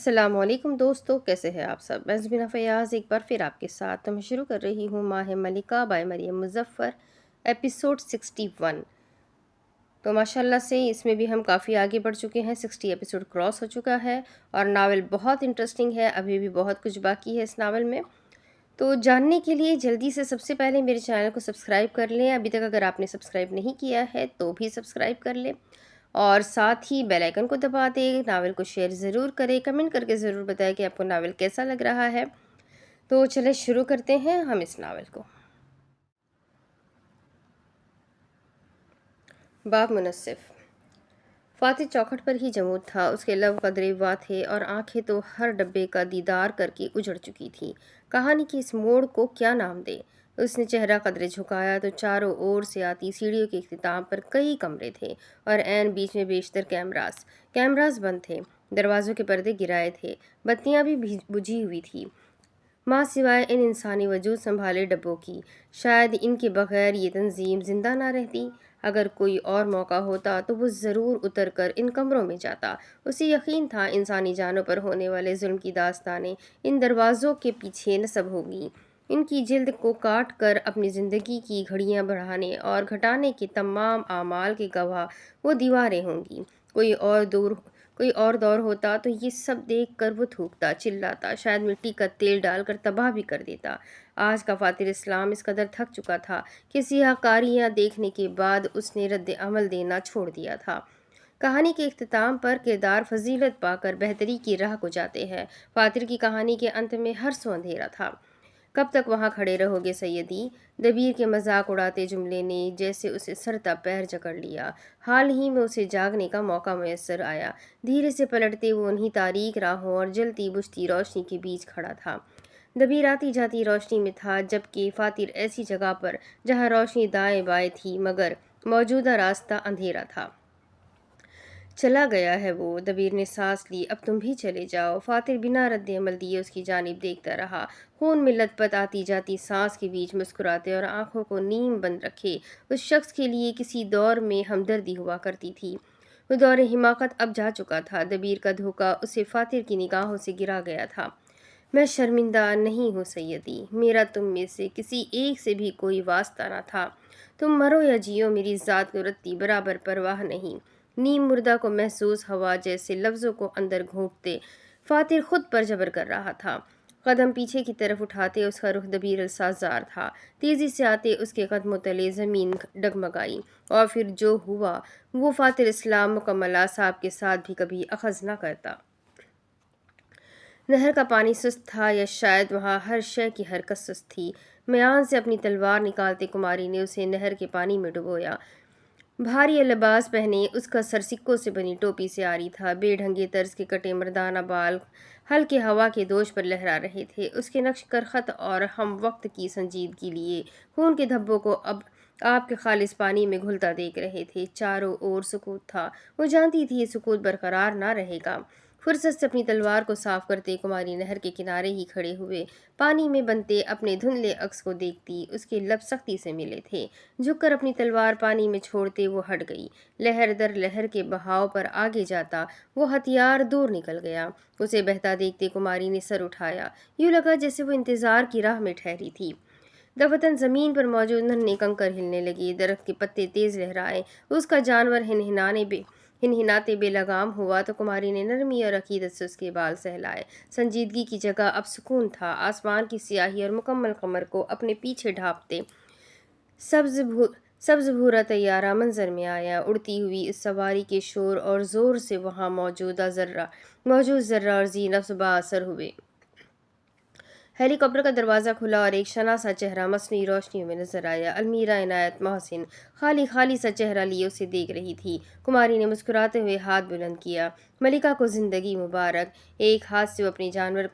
السلام علیکم دوستو، کیسے ہیں آپ سب؟ میں زبینہ فیاض ایک بار پھر آپ کے ساتھ تو میں شروع کر رہی ہوں ماہ ملکہ بائی مریم مظفر ایپیسوڈ 61۔ تو ماشاءاللہ سے اس میں بھی ہم کافی آگے بڑھ چکے ہیں، 60 ایپیسوڈ کراس ہو چکا ہے اور ناول بہت انٹرسٹنگ ہے، ابھی بھی بہت کچھ باقی ہے اس ناول میں۔ تو جاننے کے لیے جلدی سے سب سے پہلے میرے چینل کو سبسکرائب کر لیں، ابھی تک اگر آپ نے سبسکرائب نہیں کیا ہے تو بھی سبسکرائب کر لیں اور ساتھ ہی بیل آئیکن کو دبا دیں، ناول کو شیئر ضرور کریں، کمنٹ کر کے ضرور بتائیں کہ آپ کو ناول کیسا لگ رہا ہے۔ تو چلیں شروع کرتے ہیں ہم اس ناول کو۔ باب منصف۔ فاتح چوکھٹ پر ہی جمود تھا، اس کے لب قدرے وا تھے اور آنکھیں تو ہر ڈبے کا دیدار کر کے اجڑ چکی تھیں۔ کہانی کے اس موڑ کو کیا نام دے؟ اس نے چہرہ قدرے جھکایا تو چاروں اور سے آتی سیڑھیوں کے اختتام پر کئی کمرے تھے اور عین بیچ میں بیشتر کیمراز بند تھے، دروازوں کے پردے گرائے تھے، بتیاں بھی بجھی ہوئی تھیں، ماں سوائے ان انسانی وجود سنبھالے ڈبوں کی۔ شاید ان کے بغیر یہ تنظیم زندہ نہ رہتی۔ اگر کوئی اور موقع ہوتا تو وہ ضرور اتر کر ان کمروں میں جاتا۔ اسے یقین تھا انسانی جانوں پر ہونے والے ظلم کی داستانیں ان دروازوں کے پیچھے نصب ہوگی۔ ان کی جلد کو کاٹ کر اپنی زندگی کی گھڑیاں بڑھانے اور گھٹانے کے تمام اعمال کے گواہ وہ دیواریں ہوں گی۔ کوئی اور دور ہوتا تو یہ سب دیکھ کر وہ تھوکتا، چلاتا، شاید مٹی کا تیل ڈال کر تباہ بھی کر دیتا۔ آج کا فاتر اسلام اس قدر تھک چکا تھا کہ سیاہ کاریاں دیکھنے کے بعد اس نے رد عمل دینا چھوڑ دیا تھا۔ کہانی کے اختتام پر کردار فضیلت پا کر بہتری کی راہ کو جاتے ہیں۔ فاتر کی کہانی کے انت میں ہر سو اندھیرا تھا۔ کب تک وہاں کھڑے رہو گے سیدی؟ دبیر کے مذاق اڑاتے جملے نے جیسے اسے سر تا پیر جکڑ لیا۔ حال ہی میں اسے جاگنے کا موقع میسر آیا۔ دھیرے سے پلٹتے وہ انہی تاریک راہوں اور جلتی بجھتی روشنی کے بیچ کھڑا تھا۔ دبیر آتی جاتی روشنی میں تھا، جبکہ فاتر ایسی جگہ پر جہاں روشنی دائیں بائیں تھی مگر موجودہ راستہ اندھیرا تھا۔ چلا گیا ہے وہ، دبیر نے سانس لی، اب تم بھی چلے جاؤ۔ فاتر بنا رد عمل دیے اس کی جانب دیکھتا رہا، خون میں لت پت آتی جاتی سانس کے بیچ مسکراتے اور آنکھوں کو نیم بند رکھے۔ اس شخص کے لیے کسی دور میں ہمدردی ہوا کرتی تھی، وہ دور حماقت اب جا چکا تھا۔ دبیر کا دھوکہ اسے فاتر کی نگاہوں سے گرا گیا تھا۔ میں شرمندہ نہیں ہوں سیدی، میرا تم میں سے کسی ایک سے بھی کوئی واسطہ نہ تھا۔ تم مرو یا جیو میری ذات کو رتی برابر پرواہ نہیں۔ نیم مردہ کو محسوس ہوا جیسے لفظوں کو اندر گھونٹتے فاتر خود پر جبر کر رہا تھا۔ قدم پیچھے کی طرف اٹھاتے اس کا رخ دبیر السازار تھا، تیزی سے آتے اس کے قدموں تلے زمین ڈگمگائی اور پھر جو ہوا وہ فاتر اسلام مکمل اعصاب کے ساتھ بھی کبھی اخذ نہ کرتا۔ نہر کا پانی سست تھا یا شاید وہاں ہر شے کی حرکت سست تھی۔ میان سے اپنی تلوار نکالتے کماری نے اسے نہر کے پانی میں ڈبویا۔ بھاری لباس پہنے، اس کا سر سکوں سے بنی ٹوپی سے عاری تھا، بے ڈھنگے طرز کے کٹے مردانہ بال ہلکے ہوا کے دوش پر لہرا رہے تھے۔ اس کے نقش کرخط اور ہم وقت کی سنجیدگی لیے خون کے دھبوں کو اب آپ کے خالص پانی میں گھلتا دیکھ رہے تھے۔ چاروں اور سکوت تھا، وہ جانتی تھی یہ سکوت برقرار نہ رہے گا۔ فرصت سے اپنی تلوار کو صاف کرتے کماری نہر کے کنارے ہی کھڑے ہوئے پانی میں بنتے اپنے دھندلے عکس کو دیکھتی۔ اس کے لب سختی سے ملے تھے، جھک کر اپنی تلوار پانی میں چھوڑتے وہ ہٹ گئی۔ لہر در لہر کے بہاؤ پر آگے جاتا وہ ہتھیار دور نکل گیا۔ اسے بہتا دیکھتے کماری نے سر اٹھایا، یوں لگا جیسے وہ انتظار کی راہ میں ٹھہری تھی۔ دفتن زمین پر موجود ننھے کنکر ہلنے لگے، درخت کے پتے تیز لہرائے، اس کا جانور ہنہناتے بے لگام ہوا تو کماری نے نرمی اور عقیدت سے اس کے بال سہلائے۔ سنجیدگی کی جگہ اب سکون تھا، آسمان کی سیاہی اور مکمل قمر کو اپنے پیچھے ڈھانپتے سبز بھورا طیارہ منظر میں آیا۔ اڑتی ہوئی اس سواری کے شور اور زور سے وہاں موجود ذرہ اور ذی نفس بااثر ہوئے۔ ہیلی کاپٹر کا دروازہ کھلا اور ایک شناسا سا چہرہ مصنوعی روشنیوں میں نظر آیا۔ المیرا عنایت محسن خالی سا چہرہ لیے اسے دیکھ رہی تھی۔ کماری نے مسکراتے ہوئے ہاتھ بلند کیا، ملکہ کو زندگی مبارک۔ ایک ہاتھ سے وہ اپنے جانور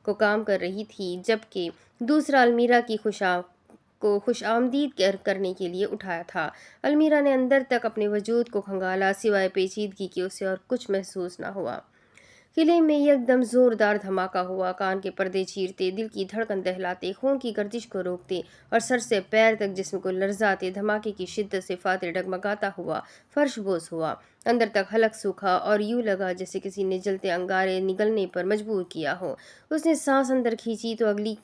کو کام کر رہی تھی، جبکہ دوسرا المیرا کی کو خوش آمدید کرنے کے لیے اٹھایا تھا۔ المیرا نے اندر تک اپنے وجود کو کھنگالا، سوائے پیچیدگی کے اسے اور کچھ محسوس نہ ہوا۔ قلعے میں یکدم زوردار دھماکہ ہوا، کان کے پردے چیرتے، دل کی دھڑکن دہلاتے، خون کی گردش کو روکتے اور سر سے پیر تک جسم کو لرزاتے دھماکے کی شدت سے فاتر ڈگمگاتا ہوا فرش بوس ہوا، اندر تک حلق سوکھا اور یوں لگا جیسے کسی نے جلتے انگارے نگلنے پر مجبور کیا ہو۔ اس نے سانس اندر کھینچی تو اگلی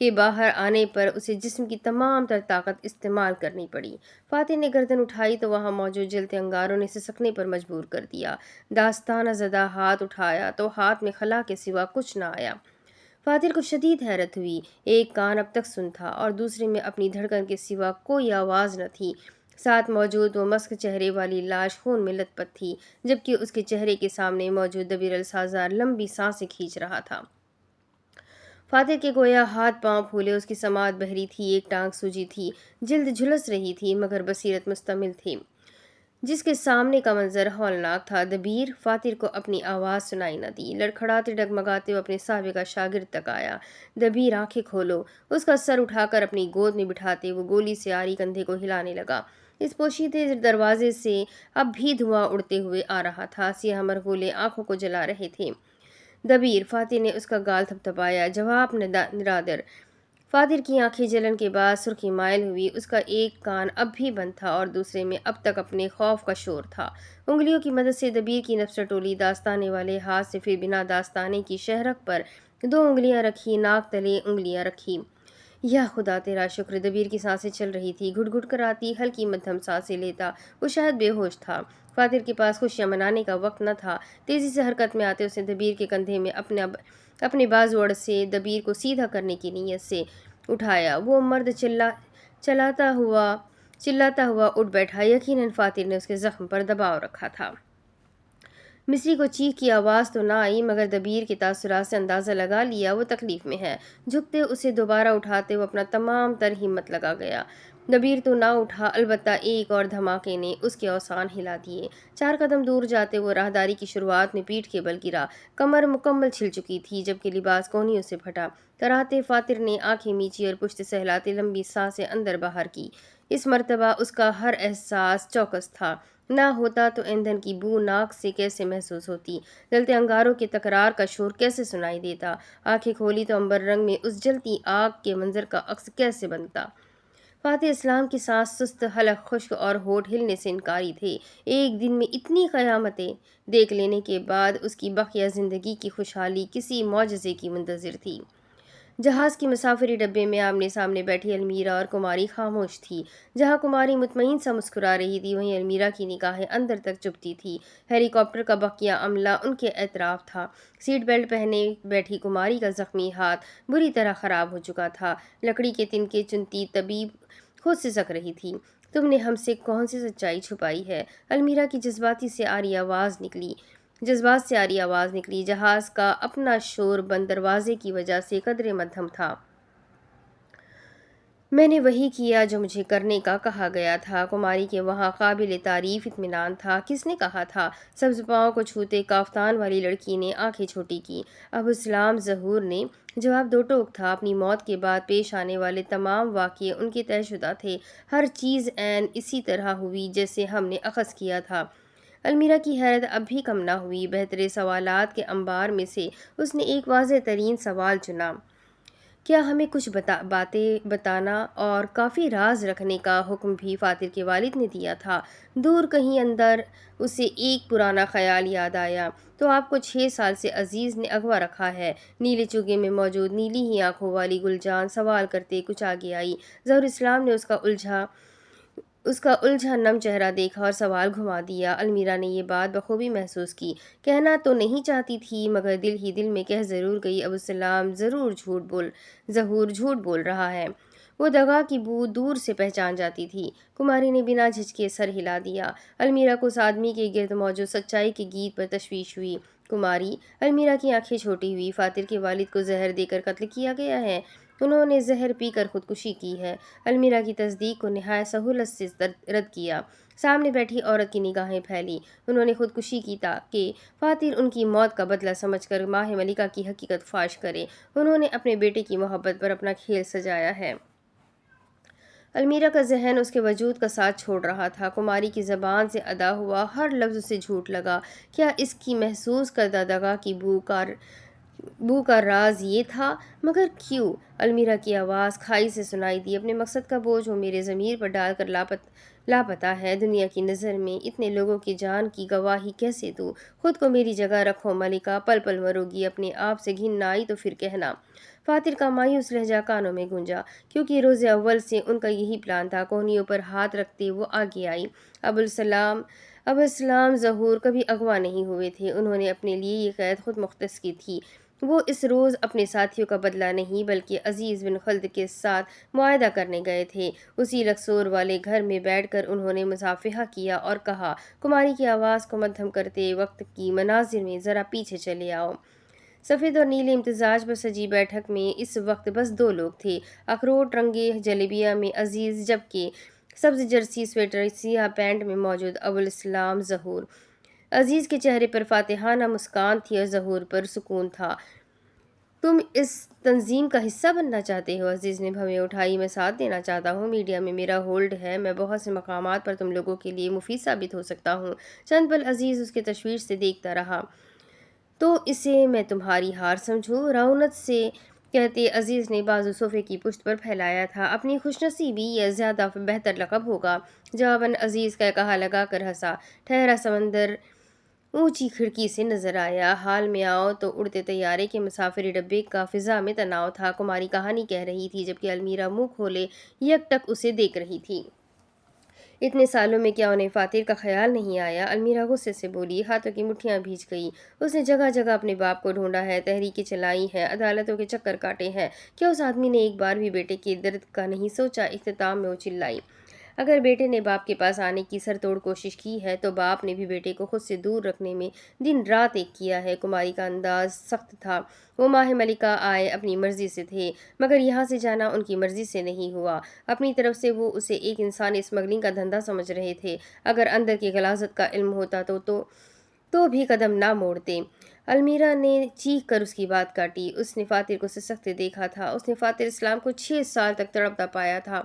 کے باہر آنے پر اسے جسم کی تمام تر طاقت استعمال کرنی پڑی۔ فاتح نے گردن اٹھائی تو وہاں موجود جلتے انگاروں نے سسکنے پر مجبور کر دیا۔ داستانہ زدہ ہاتھ اٹھایا تو ہاتھ میں خلا کے سوا کچھ نہ آیا۔ فاتح کو شدید حیرت ہوئی، ایک کان اب تک سن تھا اور دوسرے میں اپنی دھڑکن کے سوا کوئی آواز نہ تھی۔ ساتھ موجود وہ مسخ چہرے والی لاش خون میں لت پت تھی، جبکہ اس کے چہرے کے سامنے موجود دبیر السازار لمبی سانسیں کھینچ رہا تھا۔ فاتح کے گویا ہاتھ پاؤں پھولے، اس کی سماعت بہری تھی، ایک ٹانگ سوجی تھی، جلد جھلس رہی تھی مگر بصیرت مستمل تھی۔ جس کے سامنے کا منظر ہولناک تھا۔ دبیر! فاتح کو اپنی آواز سنائی نہ دی، لڑکھڑاتے ڈگمگاتے وہ اپنے سابقہ شاگرد تک آیا۔ دبیر آنکھیں کھولو! اس کا سر اٹھا کر اپنی گود میں بٹھاتے وہ گولی سے آری کندھے کو ہلانے لگا۔ اس پوشیدے دروازے سے اب بھی دھواں اڑتے ہوئے آ رہا تھا، سیاہ مرغولے آنکھوں کو جلا رہے تھے۔ دبیر! فاتح نے اس کا گال تھپتھپایا، جواب نرادر۔ فاتح کی آنکھیں جلن کے بعد سرخی مائل ہوئی، اس کا ایک کان اب بھی بند تھا اور دوسرے میں اب تک اپنے خوف کا شور تھا۔ انگلیوں کی مدد سے دبیر کی نفس ٹولی، داستانے والے ہاتھ سے پھر بنا داستانے کی شہرک پر 2 انگلیاں رکھی، ناک تلے انگلیاں رکھی۔ یا خدا تیرا شکر! دبیر کی سانسیں چل رہی تھی، گھٹ گھٹ کر آتی، ہلکی مدھم سانسیں لیتا، وہ شاید بے ہوش تھا۔ فاتح کے پاس خوشیاں منانے کا وقت نہ تھا۔ تیزی سے حرکت میں آتے اس نے دبیر کے کندھے میں اپنے بازو اڑ سے دبیر کو سیدھا کرنے کی نیت سے اٹھایا۔ وہ مرد چلاتا ہوا اٹھ بیٹھا، یقیناً فاتح نے اس کے زخم پر دباؤ رکھا تھا۔ مصری کو چیخ کی آواز تو نہ آئی مگر دبیر کے تاثرات سے اندازہ لگا لیا وہ تکلیف میں ہے۔ جھکتے اسے دوبارہ اٹھاتے وہ اپنا تمام تر ہمت لگا گیا۔ دبیر تو نہ اٹھا، البتہ ایک اور دھماکے نے اس کے اوسان ہلا دیے۔ 4 قدم دور جاتے وہ راہداری کی شروعات میں پیٹھ کے بل گرا۔ کمر مکمل چھل چکی تھی جبکہ لباس کونیوں سے پھٹا۔ کراہتے فاتح نے آنکھیں میچی اور پشت سہلاتے لمبی سانسیں اندر باہر کی۔ اس مرتبہ اس کا ہر احساس چوکس تھا۔ نہ ہوتا تو ایندھن کی بو ناک سے کیسے محسوس ہوتی، جلتے انگاروں کے تکرار کا شور کیسے سنائی دیتا، آنکھیں کھولی تو عنبر رنگ میں اس جلتی آگ کے منظر کا عکس کیسے بنتا۔ فاتح اسلام کی سانس سست، حلق خشک اور ہونٹ ہلنے سے انکاری تھے۔ ایک دن میں اتنی قیامتیں دیکھ لینے کے بعد اس کی بقیہ زندگی کی خوشحالی کسی معجزے کی منتظر تھی۔ جہاز کے مسافری ڈبے میں آمنے سامنے بیٹھی المیرا اور کماری خاموش تھی۔ جہاں کماری مطمئن سا مسکرا رہی تھی وہیں المیرا کی نگاہیں اندر تک چبھتی تھی۔ ہیلی کاپٹر کا بقیہ عملہ ان کے اطراف تھا۔ سیٹ بیلٹ پہنے بیٹھی کماری کا زخمی ہاتھ بری طرح خراب ہو چکا تھا، لکڑی کے تنکے چنتی طبیب خود سسک رہی تھی۔ تم نے ہم سے کون سی سچائی چھپائی ہے؟ المیرا کی جذبات سے آری آواز نکلی۔ جہاز کا اپنا شور بند دروازے کی وجہ سے قدرے مدھم تھا۔ میں نے وہی کیا جو مجھے کرنے کا کہا گیا تھا۔ کماری کے وہاں قابل تعریف اطمینان تھا۔ کس نے کہا تھا؟ سبز پاؤں کو چھوتے کافتان والی لڑکی نے آنکھیں چھوٹی کی۔ ابوالسلام ظہور نے جواب دو ٹوک تھا۔ اپنی موت کے بعد پیش آنے والے تمام واقعے ان کے طے شدہ تھے، ہر چیز عین اسی طرح ہوئی جیسے ہم نے اخذ کیا تھا۔ المیرا کی حیرت اب بھی کم نہ ہوئی۔ بہترے سوالات کے انبار میں سے اس نے ایک واضح ترین سوال چنا۔ کیا ہمیں کچھ باتیں بتانا اور کافی راز رکھنے کا حکم بھی فاتح کے والد نے دیا تھا؟ دور کہیں اندر اسے ایک پرانا خیال یاد آیا۔ تو آپ کو 6 سال سے عزیز نے اغوا رکھا ہے؟ نیلے چوگے میں موجود نیلی ہی آنکھوں والی گلجان سوال کرتے کچھ آگے آئی۔ ظہور اسلام نے اس کا الجھا نم چہرہ دیکھا اور سوال گھما دیا۔ المیرا نے یہ بات بخوبی محسوس کی، کہنا تو نہیں چاہتی تھی مگر دل ہی دل میں کہہ ضرور گئی، ابوالسلام ظہور جھوٹ بول رہا ہے۔ وہ دغا کی بو دور سے پہچان جاتی تھی۔ کماری نے بنا جھجکے سر ہلا دیا۔ المیرا کو اس آدمی کے گرد موجود سچائی کے گیت پر تشویش ہوئی۔ کماری! المیرا کی آنکھیں چھوٹی ہوئی۔ فاتح کے والد کو زہر دے کر قتل کیا گیا ہے؟ انہوں نے زہر پی کر خودکشی کی ہے۔ المیرا کی تصدیق کو نہایت سہولت سے رد کیا۔ سامنے بیٹھی عورت کی نگاہیں پھیلی۔ انہوں نے خودکشی کی تاکہ فاتح ان کی موت کا بدلہ سمجھ کر ماہ ملکہ کی حقیقت فاش کرے۔ انہوں نے اپنے بیٹے کی محبت پر اپنا کھیل سجایا ہے۔ المیرا کا ذہن اس کے وجود کا ساتھ چھوڑ رہا تھا۔ کماری کی زبان سے ادا ہوا ہر لفظ اسے جھوٹ لگا۔ کیا اس کی محسوس کردہ دغا کی بو کا راز یہ تھا؟ مگر کیوں؟ المیرا کی آواز کھائی سے سنائی دی۔ اپنے مقصد کا بوجھ وہ میرے ضمیر پر ڈال کر لاپتہ ہے۔ دنیا کی نظر میں اتنے لوگوں کی جان کی گواہی کیسے دوں؟ خود کو میری جگہ رکھو ملکہ، پل پل مرو گی، اپنے آپ سے گھن نہ آئی تو پھر کہنا۔ فاتر کا مایوس لہجہ کانوں میں گونجا، کیونکہ روز اول سے ان کا یہی پلان تھا۔ کوہنیوں پر ہاتھ رکھتے وہ آگے آئی۔ ابوالسلام ظہور کبھی اغوا نہیں ہوئے تھے۔ انہوں نے اپنے لیے یہ قید خود مختص کی تھی۔ وہ اس روز اپنے ساتھیوں کا بدلہ نہیں بلکہ عزیز بن خلد کے ساتھ معاہدہ کرنے گئے تھے۔ اسی لکسور والے گھر میں بیٹھ کر انہوں نے مصافحہ کیا اور کہا، کماری کی آواز کو مدھم کرتے وقت کی مناظر میں ذرا پیچھے چلے آؤ۔ سفید اور نیلے امتزاج پر سجی بیٹھک میں اس وقت بس دو لوگ تھے، اخروٹ رنگے جلیبیہ میں عزیز، جبکہ سبز جرسی سویٹر سیاہ پینٹ میں موجود ابوالسلام ظہور۔ عزیز کے چہرے پر فاتحانہ مسکان تھی اور ظہور پر سکون تھا۔ تم اس تنظیم کا حصہ بننا چاہتے ہو؟ عزیز نے بھویں اٹھائی۔ میں ساتھ دینا چاہتا ہوں۔ میڈیا میں میرا ہولڈ ہے، میں بہت سے مقامات پر تم لوگوں کے لیے مفید ثابت ہو سکتا ہوں۔ چند پل عزیز اس کے تشویش سے دیکھتا رہا۔ تو اسے میں تمہاری ہار سمجھوں؟ رعونت سے کہتے عزیز نے بازو صوفے کی پشت پر پھیلایا تھا۔ اپنی خوش نصیبی یا زیادہ بہتر لقب ہوگا؟ جواباً عزیز کا کہا لگا کر ہنسا۔ ٹھہرا سمندر اونچی کھڑکی سے نظر آیا۔ حال میں آؤ تو اڑتے طیارے کے مسافری ڈبے کا فضا میں تناؤ تھا۔ کماری کہانی کہہ رہی تھی جبکہ المیرا منہ کھولے یک ٹک اسے دیکھ رہی تھی۔ اتنے سالوں میں کیا انہیں فاتر کا خیال نہیں آیا؟ المیرا غصے سے بولی، ہاتھوں کی مٹھیاں بھیج گئی۔ اس نے جگہ جگہ اپنے باپ کو ڈھونڈا ہے، تحریکیں چلائی ہیں، عدالتوں کے چکر کاٹے ہیں۔ کیا اس آدمی نے ایک بار بھی بیٹے کے درد کا نہیں سوچا؟ اختتام میں وہ چلائی، اگر بیٹے نے باپ کے پاس آنے کی سر توڑ کوشش کی ہے تو باپ نے بھی بیٹے کو خود سے دور رکھنے میں دن رات ایک کیا ہے۔ کماری کا انداز سخت تھا۔ وہ ماہ ملکہ آئے اپنی مرضی سے تھے، مگر یہاں سے جانا ان کی مرضی سے نہیں ہوا۔ اپنی طرف سے وہ اسے ایک انسانی اسمگلنگ کا دھندا سمجھ رہے تھے۔ اگر اندر کی غلاظت کا علم ہوتا تو بھی قدم نہ موڑتے۔ المیرا نے چیخ کر اس کی بات کاٹی۔ اس نے فاتر کو سسکتے دیکھا تھا۔ اس نے فاتر اسلام کو 6 سال تک تڑپتا پایا تھا۔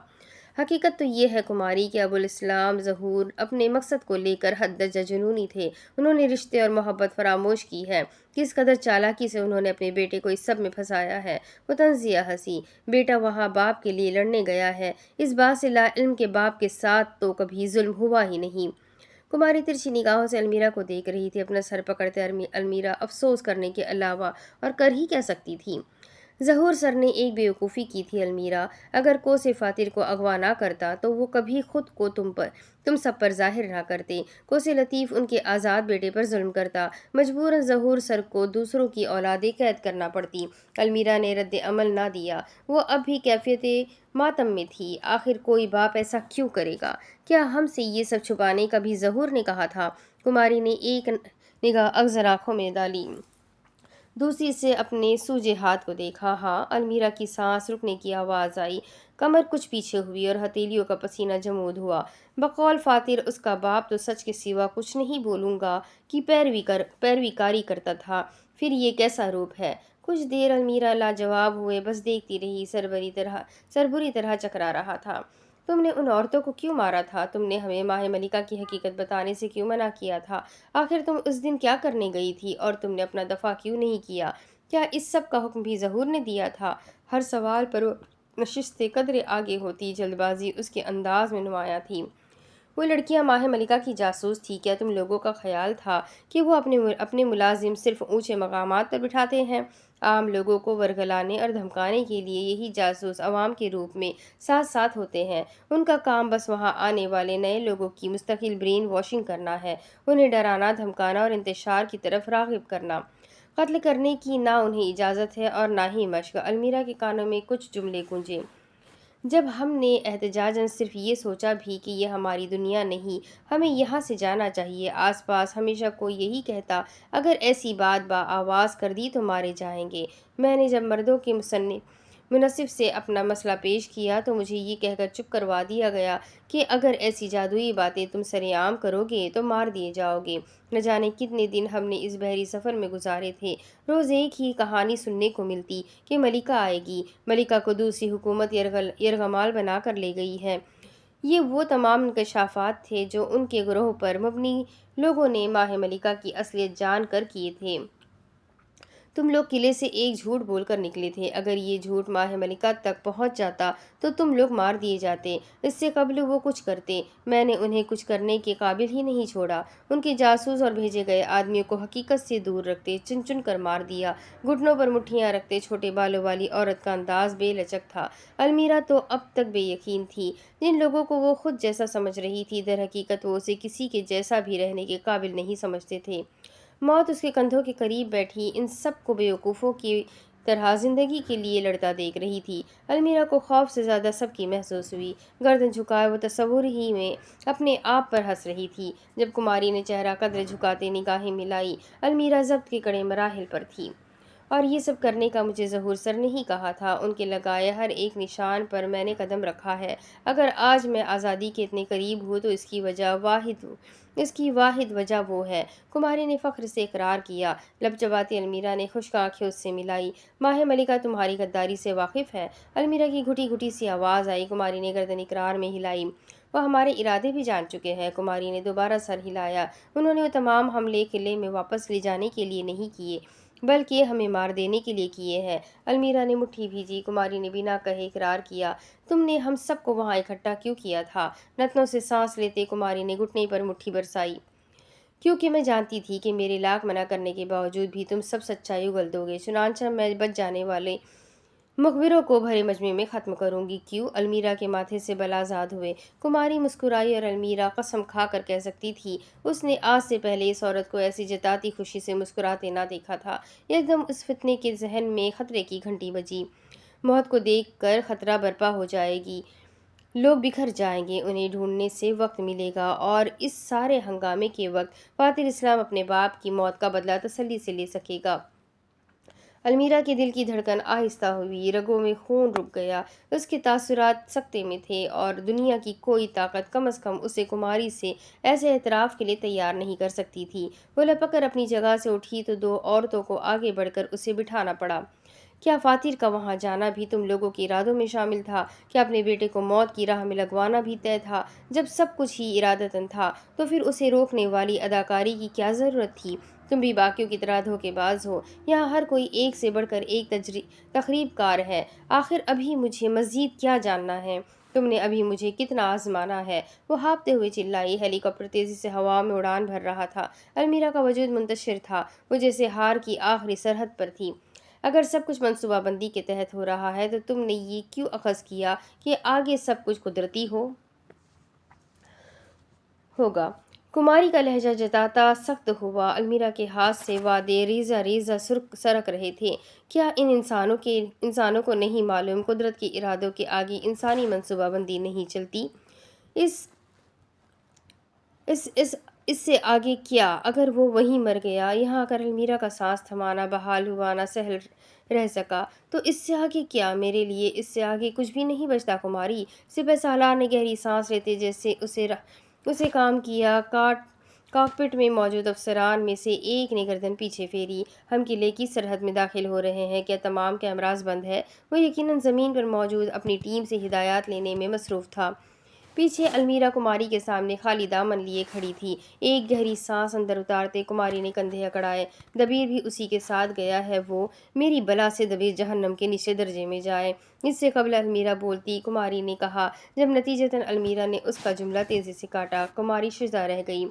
حقیقت تو یہ ہے کماری کہ ابوالسلام ظہور اپنے مقصد کو لے کر حد درجہ جنونی تھے۔ انہوں نے رشتے اور محبت فراموش کی ہے۔ کس قدر چالاکی سے انہوں نے اپنے بیٹے کو اس سب میں پھنسایا ہے۔ وہ طنزیہ ہنسی۔ بیٹا وہاں باپ کے لیے لڑنے گیا ہے، اس بات سے لا علم کے باپ کے ساتھ تو کبھی ظلم ہوا ہی نہیں۔ کماری ترچھی نگاہوں سے المیرا کو دیکھ رہی تھی۔ اپنا سر پکڑتے المیرا افسوس کرنے کے علاوہ اور کر ہی کیا سکتی تھی؟ ظہور سر نے ایک بے وقوفی کی تھی المیرا۔ اگر کوسے فاتر کو اغوا نہ کرتا تو وہ کبھی خود کو تم سب پر ظاہر نہ کرتے۔ کوسے لطیف ان کے آزاد بیٹے پر ظلم کرتا، مجبوراً ظہور سر کو دوسروں کی اولادیں قید کرنا پڑتی۔ المیرا نے رد عمل نہ دیا۔ وہ اب بھی کیفیت ماتم میں تھی۔ آخر کوئی باپ ایسا کیوں کرے گا؟ کیا ہم سے یہ سب چھپانے کا بھی ظہور نے کہا تھا؟ کماری نے ایک نگاہ اگزر آنکھوں میں ڈالی، دوسری سے اپنے سوجے ہاتھ کو دیکھا۔ ہاں۔ المیرا کی سانس رکنے کی آواز آئی، کمر کچھ پیچھے ہوئی اور ہتھیلیوں کا پسینہ جمود ہوا۔ بقول فاتر اس کا باپ تو سچ کے سوا کچھ نہیں بولوں گا کی پیروی کاری کرتا تھا، پھر یہ کیسا روپ ہے؟ کچھ دیر المیرا لاجواب ہوئے بس دیکھتی رہی۔ سر بری طرح چکرا رہا تھا۔ تم نے ان عورتوں کو کیوں مارا تھا؟ تم نے ہمیں ماہ ملکہ کی حقیقت بتانے سے کیوں منع کیا تھا؟ آخر تم اس دن کیا کرنے گئی تھی اور تم نے اپنا دفاع کیوں نہیں کیا؟ کیا اس سب کا حکم بھی ظہور نے دیا تھا؟ ہر سوال پر وہ نشستیں قدرے آگے ہوتی، جلد بازی اس کے انداز میں نمایاں تھی۔ وہ لڑکیاں ماہ ملکہ کی جاسوس تھی؟ کیا تم لوگوں کا خیال تھا کہ وہ اپنے ملازم صرف اونچے مقامات پر بٹھاتے ہیں؟ عام لوگوں کو ورگلانے اور دھمکانے کے لیے یہی جاسوس عوام کے روپ میں ساتھ ہوتے ہیں۔ ان کا کام بس وہاں آنے والے نئے لوگوں کی مستقل برین واشنگ کرنا ہے، انہیں ڈرانا، دھمکانا اور انتشار کی طرف راغب کرنا۔ قتل کرنے کی نہ انہیں اجازت ہے اور نہ ہی مشق۔ المیرا کے کانوں میں کچھ جملے گونجے۔ جب ہم نے احتجاجاً صرف یہ سوچا بھی کہ یہ ہماری دنیا نہیں، ہمیں یہاں سے جانا چاہیے۔ آس پاس ہمیشہ کوئی یہی کہتا، اگر ایسی بات آواز کر دی تو مارے جائیں گے۔ میں نے جب مردوں کے منصف سے اپنا مسئلہ پیش کیا تو مجھے یہ کہہ کر چپ کروا دیا گیا کہ اگر ایسی جادوئی باتیں تم سرعام کرو گے تو مار دیے جاؤ گے۔ نہ جانے کتنے دن ہم نے اس بحری سفر میں گزارے تھے۔ روز ایک ہی کہانی سننے کو ملتی کہ ملکہ آئے گی، ملکہ کو دوسری حکومت یرغمال بنا کر لے گئی ہے۔ یہ وہ تمام انکشافات تھے جو ان کے گروہ پر مبنی لوگوں نے ماہ ملکہ کی اصلیت جان کر کیے تھے۔ تم لوگ قلعے سے ایک جھوٹ بول کر نکلے تھے۔ اگر یہ جھوٹ ماہ ملکہ تک پہنچ جاتا تو تم لوگ مار دیے جاتے۔ اس سے قبل وہ کچھ کرتے، میں نے انہیں کچھ کرنے کے قابل ہی نہیں چھوڑا۔ ان کے جاسوس اور بھیجے گئے آدمیوں کو حقیقت سے دور رکھتے چن چن کر مار دیا۔ گھٹنوں پر مٹھیاں رکھتے چھوٹے بالوں والی عورت کا انداز بے لچک تھا۔ المیرا تو اب تک بے یقین تھی۔ جن لوگوں کو وہ خود جیسا سمجھ رہی تھی در حقیقت وہ اسے کسی کے جیسا بھی رہنے کے قابل نہیں سمجھتے تھے۔ موت اس کے کندھوں کے قریب بیٹھی ان سب کو بیوقوفوں کی طرح زندگی کے لیے لڑتا دیکھ رہی تھی۔ المیرا کو خوف سے زیادہ سب کی محسوس ہوئی۔ گردن جھکائے وہ تصور ہی میں اپنے آپ پر ہنس رہی تھی۔ جب کماری نے چہرہ قدرے جھکاتے نگاہیں ملائی، المیرا ضبط کے کڑے مراحل پر تھی۔ اور یہ سب کرنے کا مجھے ظہور سر نے ہی کہا تھا۔ ان کے لگائے ہر ایک نشان پر میں نے قدم رکھا ہے۔ اگر آج میں آزادی کے اتنے قریب ہوں تو اس کی واحد وجہ وہ ہے۔ کماری نے فخر سے اقرار کیا۔ لب چباتی المیرا نے خشک آنکھیں اس سے ملائی۔ ماہ ملکہ تمہاری غداری سے واقف ہے؟ المیرا کی گھٹی گھٹی سی آواز آئی۔ کماری نے گردن اقرار میں ہلائی۔ وہ ہمارے ارادے بھی جان چکے ہیں۔ کماری نے دوبارہ سر ہلایا۔ انہوں نے وہ تمام حملے قلعے میں واپس لے جانے کے لیے نہیں کیے بلکہ ہمیں مار دینے کے لیے کیے ہیں۔ المیرا نے مٹھی بھیجی۔ کماری نے بنا کہے اقرار کیا۔ تم نے ہم سب کو وہاں اکٹھا کیوں کیا تھا؟ نتنوں سے سانس لیتے کماری نے گھٹنے پر مٹھی برسائی۔ کیونکہ میں جانتی تھی کہ میرے لاکھ منع کرنے کے باوجود بھی تم سب سچائی اگل دو گے۔ چنانچہ میں بچ جانے والے مخبروں کو بھرے مجمع میں ختم کروں گی۔ کیوں؟ المیرا کے ماتھے سے بال آزاد ہوئے۔ کماری مسکرائی اور المیرا قسم کھا کر کہہ سکتی تھی اس نے آج سے پہلے اس عورت کو ایسی جتاتی خوشی سے مسکراتے نہ دیکھا تھا۔ ایک دم اس فتنے کے ذہن میں خطرے کی گھنٹی بجی۔ موت کو دیکھ کر خطرہ برپا ہو جائے گی، لوگ بکھر جائیں گے، انہیں ڈھونڈنے سے وقت ملے گا اور اس سارے ہنگامے کے وقت فاتح اسلام اپنے باپ کی موت کا بدلہ تسلی سے لے سکے گا۔ المیرا کے دل کی دھڑکن آہستہ ہوئی، رگوں میں خون رک گیا۔ اس کے تاثرات سکتے میں تھے اور دنیا کی کوئی طاقت کم از کم اسے کماری سے ایسے اعتراف کے لیے تیار نہیں کر سکتی تھی۔ وہ لپک کر اپنی جگہ سے اٹھی تو دو عورتوں کو آگے بڑھ کر اسے بٹھانا پڑا۔ کیا فاتح کا وہاں جانا بھی تم لوگوں کے ارادوں میں شامل تھا؟ کیا اپنے بیٹے کو موت کی راہ میں لگوانا بھی طے تھا؟ جب سب کچھ ہی ارادتاً تھا تو پھر اسے روکنے والی اداکاری کی کیا ضرورت تھی؟ تم بھی باقیوں کی طرح دھوکے باز ہو۔ یہاں ہر کوئی ایک سے بڑھ کر ایک تخریب کار ہے۔ آخر ابھی مجھے مزید کیا جاننا ہے؟ تم نے ابھی مجھے کتنا آزمانا ہے؟ وہ ہانپتے ہوئے چلائی۔ ہیلی کاپٹر تیزی سے ہوا میں اڑان بھر رہا تھا۔ المیرا کا وجود منتشر تھا، وہ جیسے ہار کی آخری سرحد پر تھی۔ اگر سب کچھ منصوبہ بندی کے تحت ہو رہا ہے تو تم نے یہ کیوں اخذ کیا کہ آگے سب کچھ قدرتی ہوگا؟ کماری کا لہجہ جتاتا سخت ہوا۔ المیرا کے ہاتھ سے وعدے ریزہ ریزہ سرک رہے تھے۔ کیا ان انسانوں کو نہیں معلوم قدرت کے ارادوں کے آگے انسانی منصوبہ بندی نہیں چلتی؟ اس سے آگے کیا؟ اگر وہ وہیں مر گیا، یہاں کر المیرا کا سانس تھمانا بحال ہوا نہ سہل رہ سکا، تو اس سے آگے کیا؟ میرے لیے اس سے آگے کچھ بھی نہیں بچتا کماری۔ سپہ سالار نے گہری سانس لیتے جیسے اسے کام کیا۔ کاکپٹ میں موجود افسران میں سے ایک نے گردن پیچھے پھیری۔ ہم قلعے کی سرحد میں داخل ہو رہے ہیں۔ کیا تمام کیمراز بند ہے؟ وہ یقیناً زمین پر موجود اپنی ٹیم سے ہدایات لینے میں مصروف تھا۔ پیچھے المیرا کماری کے سامنے خالی دامن لیے کھڑی تھی۔ ایک گہری سانس اندر اتارتے کماری نے کندھے اکڑائے۔ دبیر بھی اسی کے ساتھ گیا ہے۔ وہ میری بلا سے دبیر جہنم کے نچلے درجے میں جائے۔ اس سے قبل المیرا بولتی، کماری نے کہا۔ جب نتیجتاً المیرا نے اس کا جملہ تیزی سے کاٹا، کماری شزدہ رہ گئی۔